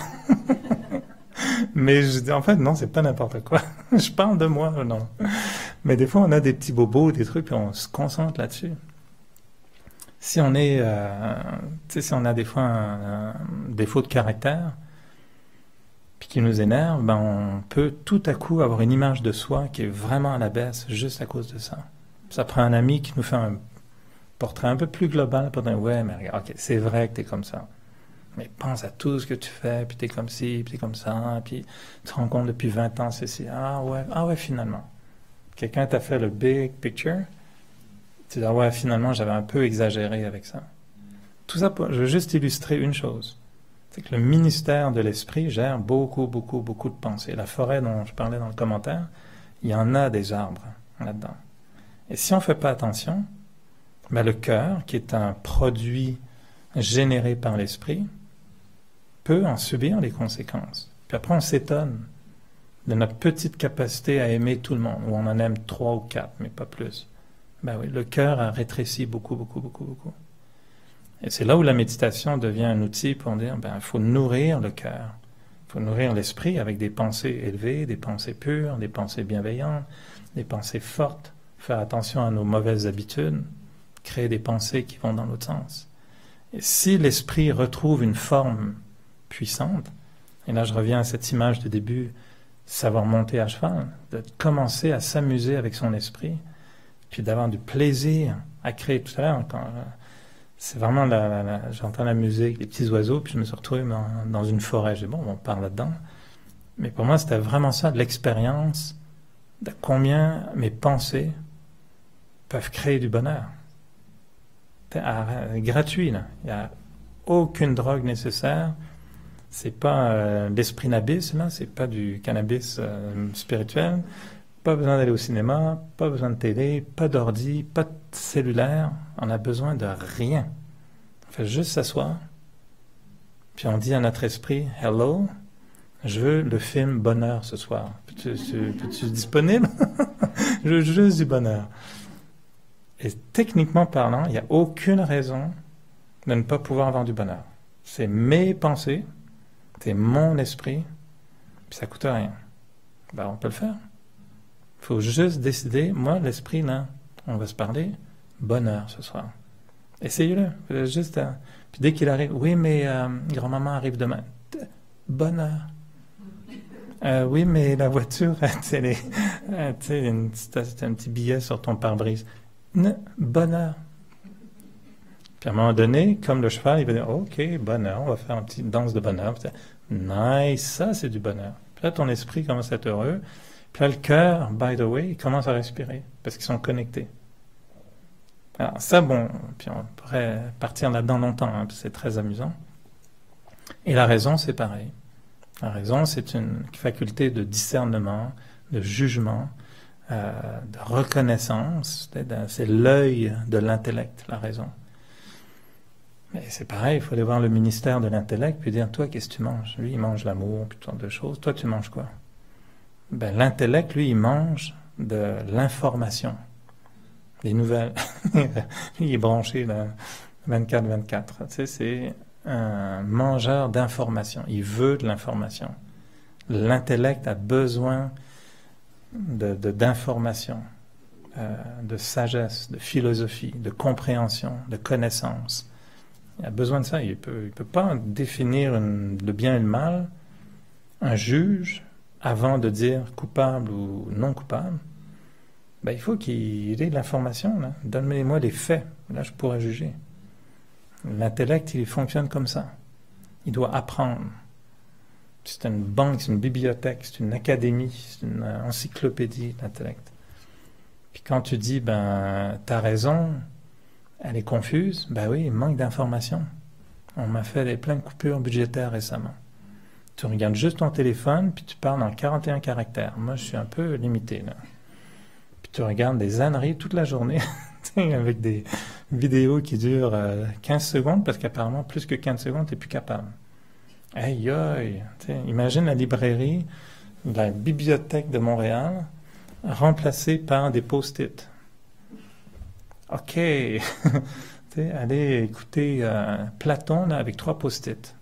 Mais je dis, en fait, non, c'est pas n'importe quoi. Je parle de moi, non. Mais des fois, on a des petits bobos, des trucs, puis on se concentre là-dessus. Si on est, si on a des fois un défaut de caractère, puis qui nous énerve, ben on peut tout à coup avoir une image de soi qui est vraiment à la baisse juste à cause de ça. Ça prend un ami qui nous fait un portrait un peu plus global pour dire, ouais, mais regarde, ok, c'est vrai que t'es comme ça. Mais pense à tout ce que tu fais, puis t'es comme ci, puis t'es comme ça, puis tu te rends compte depuis 20 ans, c'est ci. Ah ouais, finalement. Quelqu'un t'a fait le big picture, tu dis, ah ouais, finalement, j'avais un peu exagéré avec ça. Tout ça, je veux juste illustrer une chose. C'est que le ministère de l'esprit gère beaucoup, beaucoup, beaucoup de pensées. La forêt dont je parlais dans le commentaire, il y en a des arbres là-dedans. Et si on ne fait pas attention, ben le cœur, qui est un produit généré par l'esprit, peut en subir les conséquences. Puis après, on s'étonne de notre petite capacité à aimer tout le monde, où on en aime 3 ou 4, mais pas plus. Ben oui, le cœur a rétréci beaucoup, beaucoup, beaucoup, beaucoup. Et c'est là où la méditation devient un outil pour dire, ben, il faut nourrir le cœur, il faut nourrir l'esprit avec des pensées élevées, des pensées pures, des pensées bienveillantes, des pensées fortes, faire attention à nos mauvaises habitudes, créer des pensées qui vont dans l'autre sens. Et si l'esprit retrouve une forme puissante, et là je reviens à cette image de début, savoir monter à cheval, de commencer à s'amuser avec son esprit, puis d'avoir du plaisir à créer. Tout à l'heure, quand c'est vraiment j'entends la musique, les petits oiseaux, puis je me suis retrouvé dans une forêt. J'ai dit, bon, on parle là-dedans. Mais pour moi, c'était vraiment ça, de l'expérience, de combien mes pensées peuvent créer du bonheur. C'est gratuit, là. Il n'y a aucune drogue nécessaire. C'est pas l'esprit nabis, là. C'est pas du cannabis spirituel. Pas besoin d'aller au cinéma, pas besoin de télé, pas d'ordi, pas de cellulaire. On a besoin de rien. On fait juste s'asseoir. Puis on dit à notre esprit, « Hello, je veux le film Bonheur ce soir. Es-tu disponible? Je veux juste du bonheur. » Et techniquement parlant, il n'y a aucune raison de ne pas pouvoir avoir du bonheur. C'est mes pensées, c'est mon esprit, puis ça ne coûte rien. Ben, on peut le faire. Il faut juste décider, moi, l'esprit, là, on va se parler, bonheur ce soir. Essayez-le. Juste, puis dès qu'il arrive, oui, mais grand-maman arrive demain. Bonheur. Oui, mais la voiture, c'est un petit billet sur ton pare-brise. Bonheur. Puis à un moment donné, comme le cheval, il va dire, OK, bonheur, on va faire une petite danse de bonheur. Puis, nice, ça c'est du bonheur. Puis là, ton esprit commence à être heureux. Puis là, le cœur, by the way, il commence à respirer parce qu'ils sont connectés. Alors ça, bon, puis on pourrait partir là-dedans longtemps, hein, c'est très amusant. Et la raison, c'est pareil. La raison, c'est une faculté de discernement, de jugement, de reconnaissance. C'est l'œil de l'intellect, la raison. Mais c'est pareil, il faut aller voir le ministère de l'intellect puis dire, toi, qu'est-ce que tu manges? Lui, il mange l'amour, puis toutes sortes de choses. Toi, tu manges quoi? Ben, l'intellect, lui, il mange de l'information, des nouvelles. Lui, il est branché là, 24-24. Tu sais, c'est un mangeur d'informations. Il veut de l'information. L'intellect a besoin d'information, de sagesse, de philosophie, de compréhension, de connaissance. Il a besoin de ça. Il peut pas définir le bien et le mal, un juge, avant de dire coupable ou non coupable. Ben, il faut qu'il ait de l'information. Donne-moi les faits. Là, je pourrais juger. L'intellect, il fonctionne comme ça. Il doit apprendre. C'est une banque, c'est une bibliothèque, c'est une académie, c'est une encyclopédie, l'intellect. Puis quand tu dis, ben, t'as raison, elle est confuse, ben oui, il manque d'informations. On m'a fait plein de coupures budgétaires récemment. Tu regardes juste ton téléphone, puis tu parles en 41 caractères. Moi, je suis un peu limité, là. Puis tu regardes des âneries toute la journée, avec des vidéos qui durent 15 secondes, parce qu'apparemment, plus que 15 secondes, tu n'es plus capable. Aïe, aïe. Imagine la librairie, la bibliothèque de Montréal, remplacée par des post-it. OK. Allez écouter Platon là, avec 3 post-it.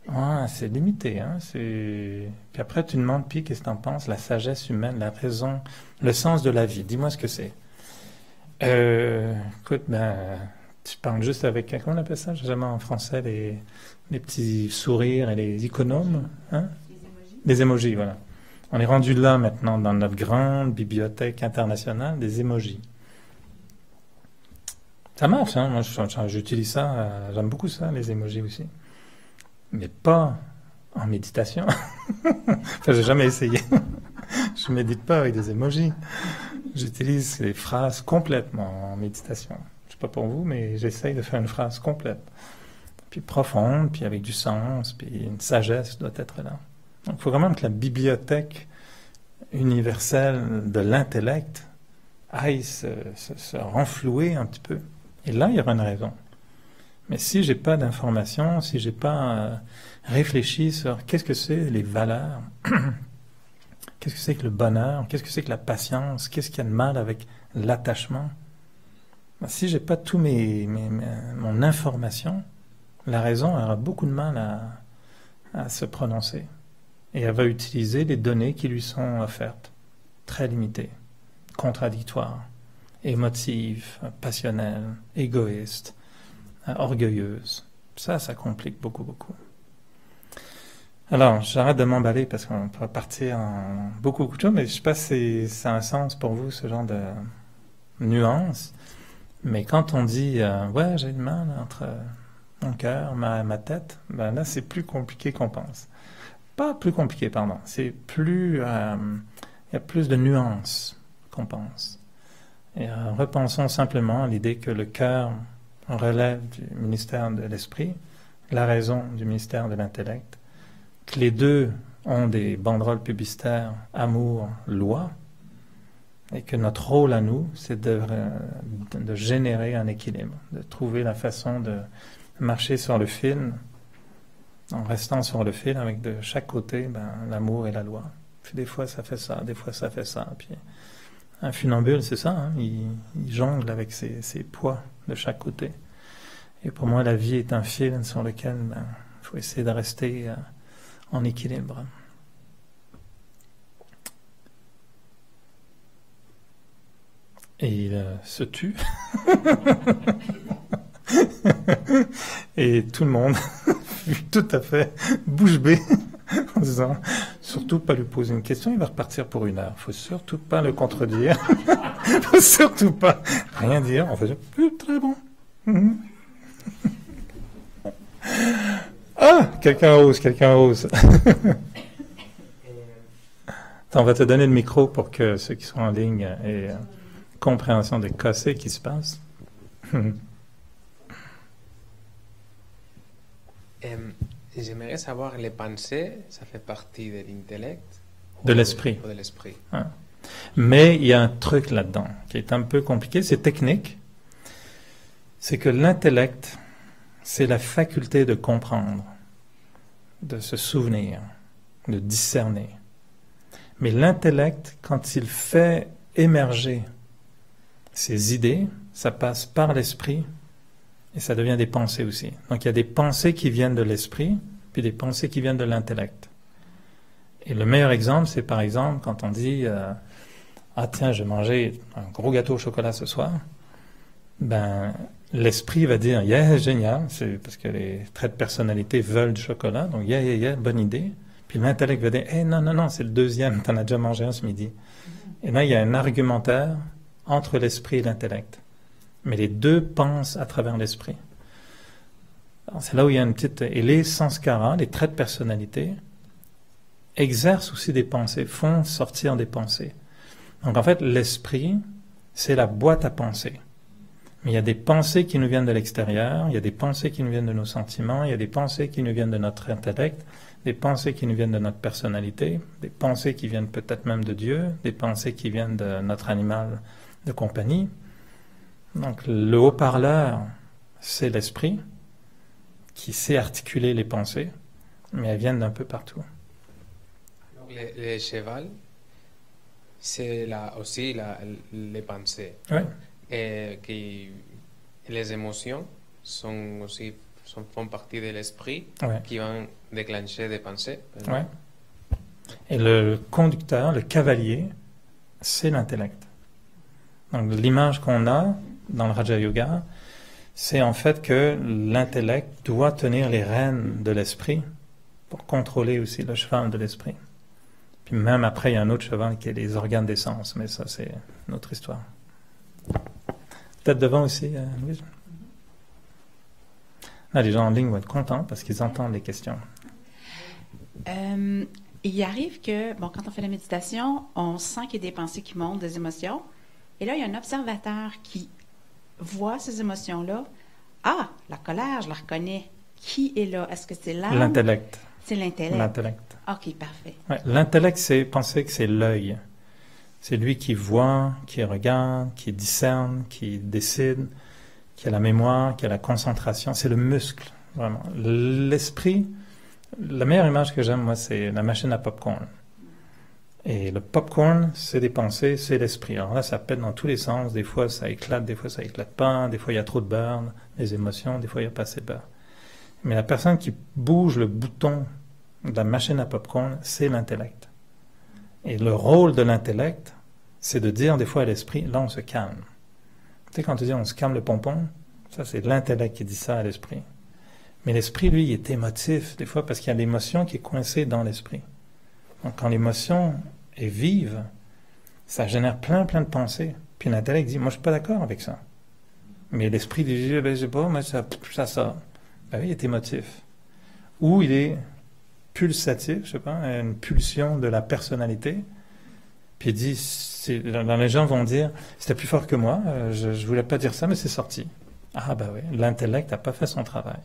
Ah, c'est limité, hein. Puis après, tu demandes, puis qu'est-ce que tu en penses? La sagesse humaine, la raison, le sens de la vie. Dis-moi ce que c'est. Écoute, ben, tu parles juste avec, comment on appelle ça? Jamais en français, les petits sourires et les iconomes, hein? Les emojis, voilà. On est rendu là maintenant dans notre grande bibliothèque internationale des emojis. Ça marche, hein? Moi, j'utilise ça, j'aime beaucoup ça, les emojis aussi. Mais pas en méditation. Enfin, j'ai jamais essayé. Je médite pas avec des emojis. J'utilise ces phrases complètement en méditation. Je sais pas pour vous, mais j'essaye de faire une phrase complète. Puis profonde, puis avec du sens, puis une sagesse doit être là. Donc il faut vraiment que la bibliothèque universelle de l'intellect aille se renflouer un petit peu. Et là, il y aura une raison. Mais si j'ai pas d'informations, si j'ai pas réfléchi sur qu'est-ce que c'est les valeurs, qu'est-ce que c'est que le bonheur, qu'est-ce que c'est que la patience, qu'est-ce qu'il y a de mal avec l'attachement, ben, si j'ai pas tout mon information, la raison aura beaucoup de mal à se prononcer. Et elle va utiliser les données qui lui sont offertes, très limitées, contradictoires, émotives, passionnelles, égoïstes, orgueilleuse. Ça complique beaucoup, beaucoup. Alors, j'arrête de m'emballer parce qu'on peut partir en beaucoup de choses, mais je ne sais pas si ça a un sens pour vous, ce genre de nuance. Mais quand on dit « ouais, j'ai du mal entre mon cœur, ma tête », ben là, c'est plus compliqué qu'on pense. Pas plus compliqué, pardon. C'est plus... il y a plus de nuances qu'on pense. Et repensons simplement à l'idée que le cœur relève du ministère de l'esprit, la raison du ministère de l'intellect, que les deux ont des banderoles publicitaires amour, loi, et que notre rôle à nous, c'est de générer un équilibre, de trouver la façon de marcher sur le fil, en restant sur le fil avec de chaque côté l'amour et la loi. Puis des fois ça fait ça, des fois ça fait ça. Puis un funambule, c'est ça, hein, il jongle avec ses poids de chaque côté. Et pour moi, la vie est un fil sur lequel il faut essayer de rester en équilibre. Et il se tue. Et tout le monde fut tout à fait bouche bée en disant surtout pas lui poser une question, il va repartir pour 1 heure. Faut surtout pas le contredire. Faut surtout pas rien dire. On fait très bon. Ah, quelqu'un ose. Attends, on va te donner le micro pour que ceux qui sont en ligne aient compréhension des cassés qui se passent. J'aimerais savoir, les pensées, ça fait partie de l'intellect? De l'esprit. Ou de l'esprit. Ouais. Mais il y a un truc là-dedans qui est un peu compliqué, c'est technique. C'est que l'intellect, c'est la faculté de comprendre, de se souvenir, de discerner. Mais l'intellect, quand il fait émerger ses idées, ça passe par l'esprit et ça devient des pensées aussi. Donc il y a des pensées qui viennent de l'esprit, puis des pensées qui viennent de l'intellect. Et le meilleur exemple, c'est par exemple quand on dit ah tiens, je vais manger un gros gâteau au chocolat ce soir. Ben, l'esprit va dire yeah, génial, c'est parce que les traits de personnalité veulent du chocolat, donc yeah, bonne idée. Puis l'intellect va dire non, c'est le deuxième, t'en as déjà mangé un ce midi. Et là, il y a un argumentaire entre l'esprit et l'intellect. Mais les deux pensent à travers l'esprit. Alors, c'est là où il y a une petite... Et les sanskaras, les traits de personnalité, exercent aussi des pensées, font sortir des pensées. Donc en fait, l'esprit, c'est la boîte à pensées. Mais il y a des pensées qui nous viennent de l'extérieur, il y a des pensées qui nous viennent de nos sentiments, il y a des pensées qui nous viennent de notre intellect, des pensées qui nous viennent de notre personnalité, des pensées qui viennent peut-être même de Dieu, des pensées qui viennent de notre animal de compagnie. Donc le haut-parleur, c'est l'esprit qui sait articuler les pensées, mais elles viennent d'un peu partout. Le cheval, c'est aussi les pensées. Oui. Et les émotions font partie de l'esprit, Ouais. qui vont déclencher des pensées. Ouais. Et le conducteur, le cavalier, c'est l'intellect. Donc l'image qu'on a dans le Raja Yoga, c'est en fait que l'intellect doit tenir les rênes de l'esprit pour contrôler aussi le cheval de l'esprit. Puis même après, il y a un autre cheval qui est les organes des sens, mais ça, c'est une autre histoire. Peut-être devant aussi, Louise. Là, les gens en ligne vont être contents parce qu'ils entendent les questions. Il arrive que, quand on fait la méditation, on sent qu'il y a des pensées qui montent, des émotions, Et là, il y a un observateur qui voit ces émotions-là. Ah, la colère, je la reconnais. Qui est là? Est-ce que c'est l'âme? L'intellect. C'est l'intellect. L'intellect. OK, parfait. Ouais, l'intellect, c'est penser que c'est l'œil. C'est lui qui voit, qui regarde, qui discerne, qui décide, qui a la mémoire, qui a la concentration. C'est le muscle, vraiment. L'esprit, la meilleure image que j'aime, moi, c'est la machine à popcorn. Et le popcorn, c'est des pensées, c'est l'esprit. Alors là, ça pète dans tous les sens. Des fois, ça éclate, des fois, ça éclate pas. Des fois, il y a trop de beurre, des émotions. Des fois, il n'y a pas assez de beurre. Mais la personne qui bouge le bouton de la machine à popcorn, c'est l'intellect. Et le rôle de l'intellect, c'est de dire des fois à l'esprit, là, on se calme. Tu sais, quand tu dis on se calme le pompon, ça, c'est l'intellect qui dit ça à l'esprit. Mais l'esprit, lui, il est émotif, des fois, parce qu'il y a l'émotion qui est coincée dans l'esprit. Donc, quand l'émotion est vive, ça génère plein de pensées. Puis l'intellect dit, moi, je suis pas d'accord avec ça. Mais l'esprit dit, je sais pas, moi, ça sort. Ben oui, il est émotif. Ou il est pulsatif, je sais pas, une pulsion de la personnalité. Puis il dit, les gens vont dire, c'était plus fort que moi, je voulais pas dire ça, mais c'est sorti. Ah ben oui, l'intellect n'a pas fait son travail.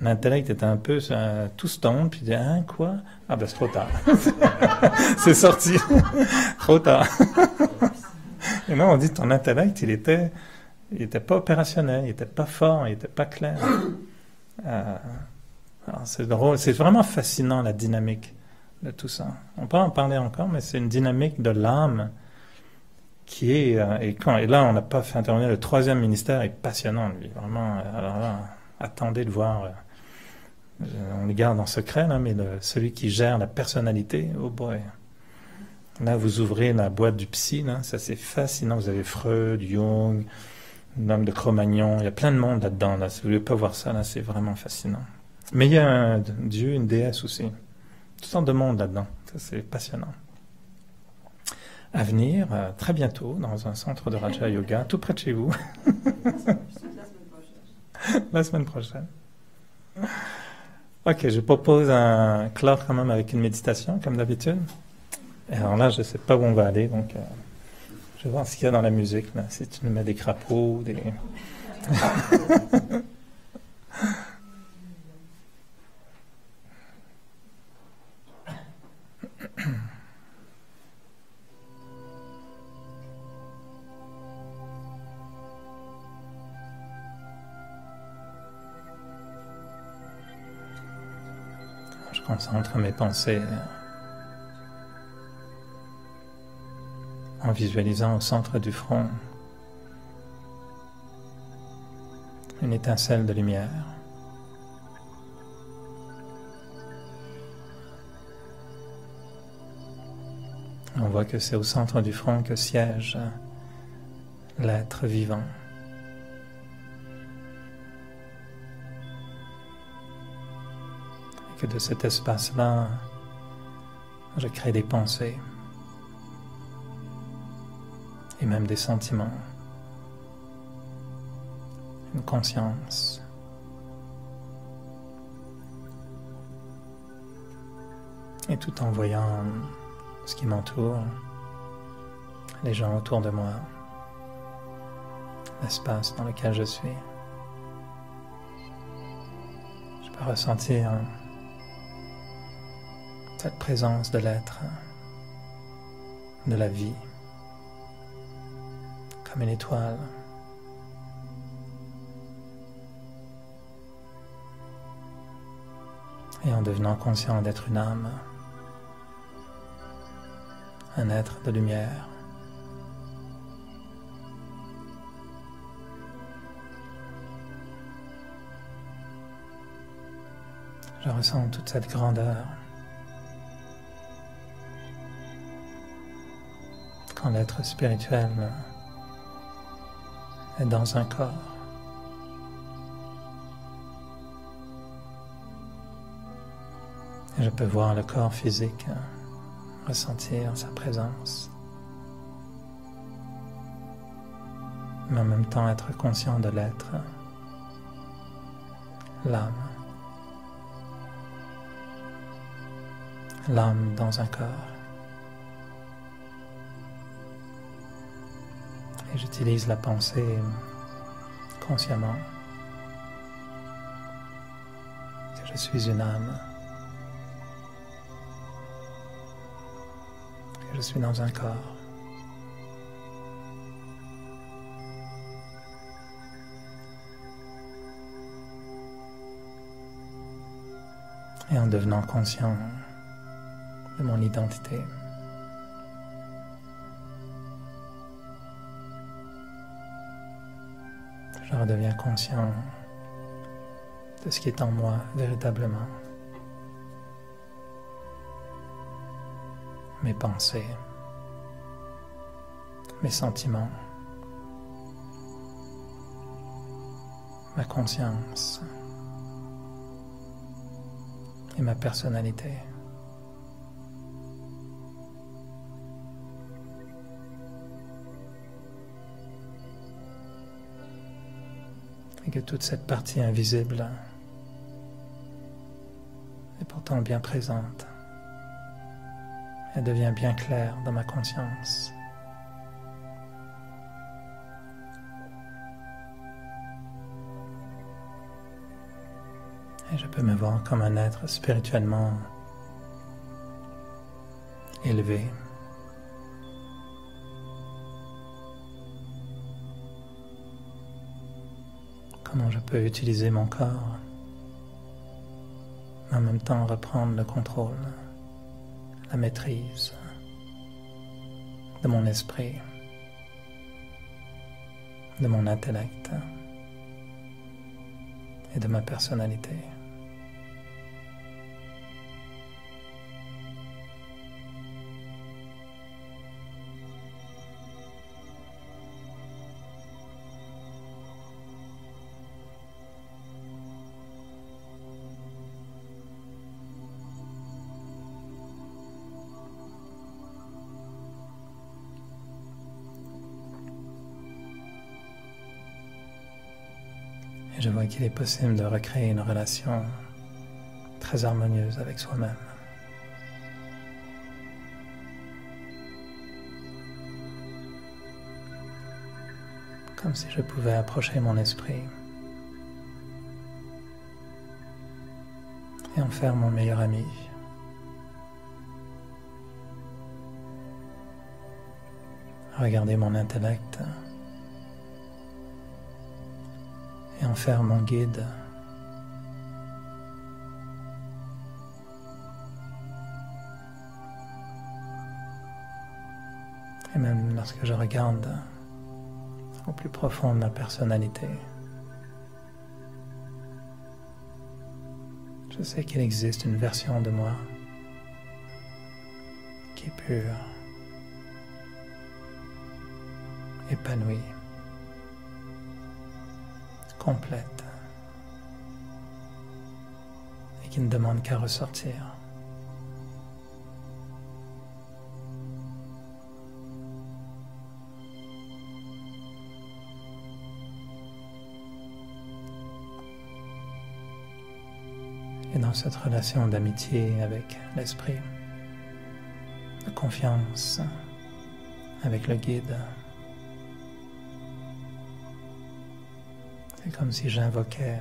L'intellect était un peu tout stone, puis il dit, hein, quoi? Ah ben c'est trop tard. C'est sorti. Trop tard. Et non, on dit, ton intellect, il était pas opérationnel, il était pas fort, il était pas clair. Alors c'est drôle, c'est vraiment fascinant la dynamique de tout ça. On peut en parler encore, mais c'est une dynamique de l'âme qui est... et là, on n'a pas fait intervenir, le troisième ministère est passionnant, lui. Vraiment, alors là, attendez de voir... on le garde en secret, là, mais celui qui gère la personnalité, oh boy. Là, vous ouvrez la boîte du psy, là, ça c'est fascinant. Vous avez Freud, Jung, l'homme de Cro-Magnon, il y a plein de monde là-dedans. Là. Si vous ne voulez pas voir ça, là, c'est vraiment fascinant. Mais il y a un dieu, une déesse aussi. Toutes sortes de monde là-dedans. Ça, c'est passionnant. À venir, très bientôt, dans un centre de Raja Yoga, tout près de chez vous. La semaine prochaine. Ok, je propose un clore quand même avec une méditation, comme d'habitude. Et alors là, je ne sais pas où on va aller, donc je vais voir ce qu'il y a dans la musique, là. Si tu nous mets des crapauds, des... Je concentre mes pensées en visualisant au centre du front une étincelle de lumière. On voit que c'est au centre du front que siège l'être vivant. Et que de cet espace-là, je crée des pensées et même des sentiments, une conscience. Et tout en voyant ce qui m'entoure, les gens autour de moi, l'espace dans lequel je suis, je peux ressentir cette présence de l'être, de la vie, comme une étoile. Et en devenant conscient d'être une âme, un être de lumière, je ressens toute cette grandeur. Quand l'être spirituel est dans un corps. Et je peux voir le corps physique, ressentir sa présence, mais en même temps être conscient de l'être, l'âme. L'âme dans un corps. Et j'utilise la pensée consciemment que je suis une âme, que je suis dans un corps. Et en devenant conscient de mon identité, je redeviens conscient de ce qui est en moi véritablement. Mes pensées, mes sentiments, ma conscience et ma personnalité. Et que toute cette partie invisible est pourtant bien présente. Elle devient bien claire dans ma conscience. Et je peux me voir comme un être spirituellement élevé. Comment je peux utiliser mon corps, mais en même temps reprendre le contrôle, la maîtrise de mon esprit, de mon intellect et de ma personnalité. Et je vois qu'il est possible de recréer une relation très harmonieuse avec soi-même. Comme si je pouvais approcher mon esprit et en faire mon meilleur ami. Regarder mon intellect et en faire mon guide. Et même lorsque je regarde au plus profond de ma personnalité, je sais qu'il existe une version de moi qui est pure, épanouie, complète et qui ne demande qu'à ressortir. Et dans cette relation d'amitié avec l'esprit, de confiance avec le guide, c'est comme si j'invoquais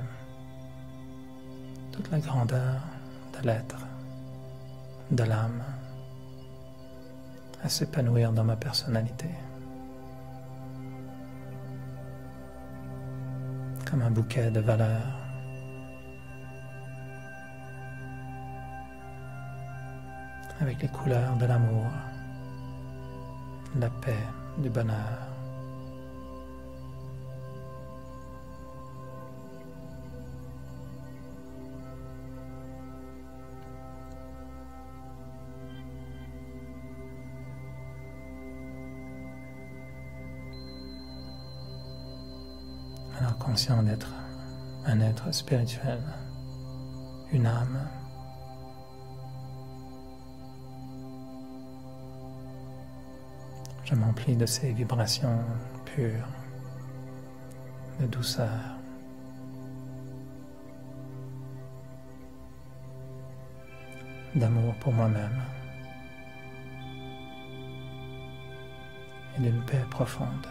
toute la grandeur de l'être, de l'âme, à s'épanouir dans ma personnalité. Comme un bouquet de valeurs. Avec les couleurs de l'amour, de la paix, du bonheur. Alors conscient d'être un être spirituel, une âme, je m'emplis de ces vibrations pures, de douceur, d'amour pour moi-même et d'une paix profonde.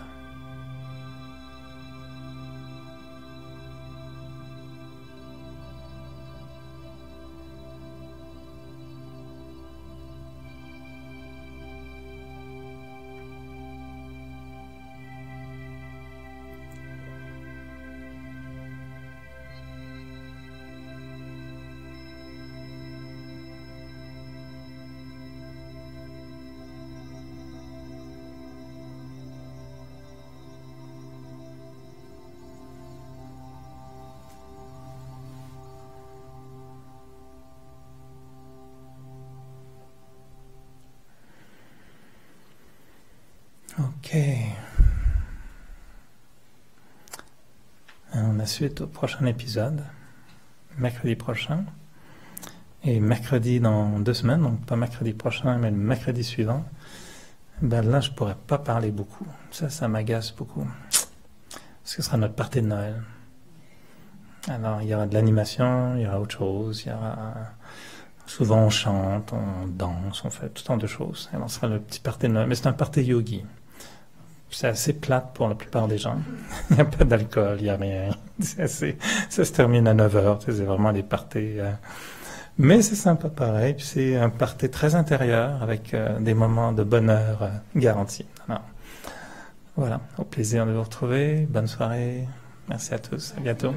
Ok. On a suite au prochain épisode, mercredi prochain. Et mercredi dans 2 semaines, donc pas mercredi prochain, mais le mercredi suivant, ben là, je pourrais pas parler beaucoup. Ça m'agace beaucoup. Parce que ce sera notre party de Noël. Alors, il y aura de l'animation, il y aura autre chose, il y aura... Souvent, on chante, on danse, on fait tout un tas de choses. Alors, ce sera le petit party de Noël. Mais c'est un party yogi. C'est assez plate pour la plupart des gens. Il n'y a pas d'alcool, il n'y a rien. Ça se termine à 9h. C'est vraiment des parties... Mais c'est sympa pareil. Puis c'est un party très intérieur avec des moments de bonheur garantis. Alors, voilà, au plaisir de vous retrouver. Bonne soirée. Merci à tous. À bientôt.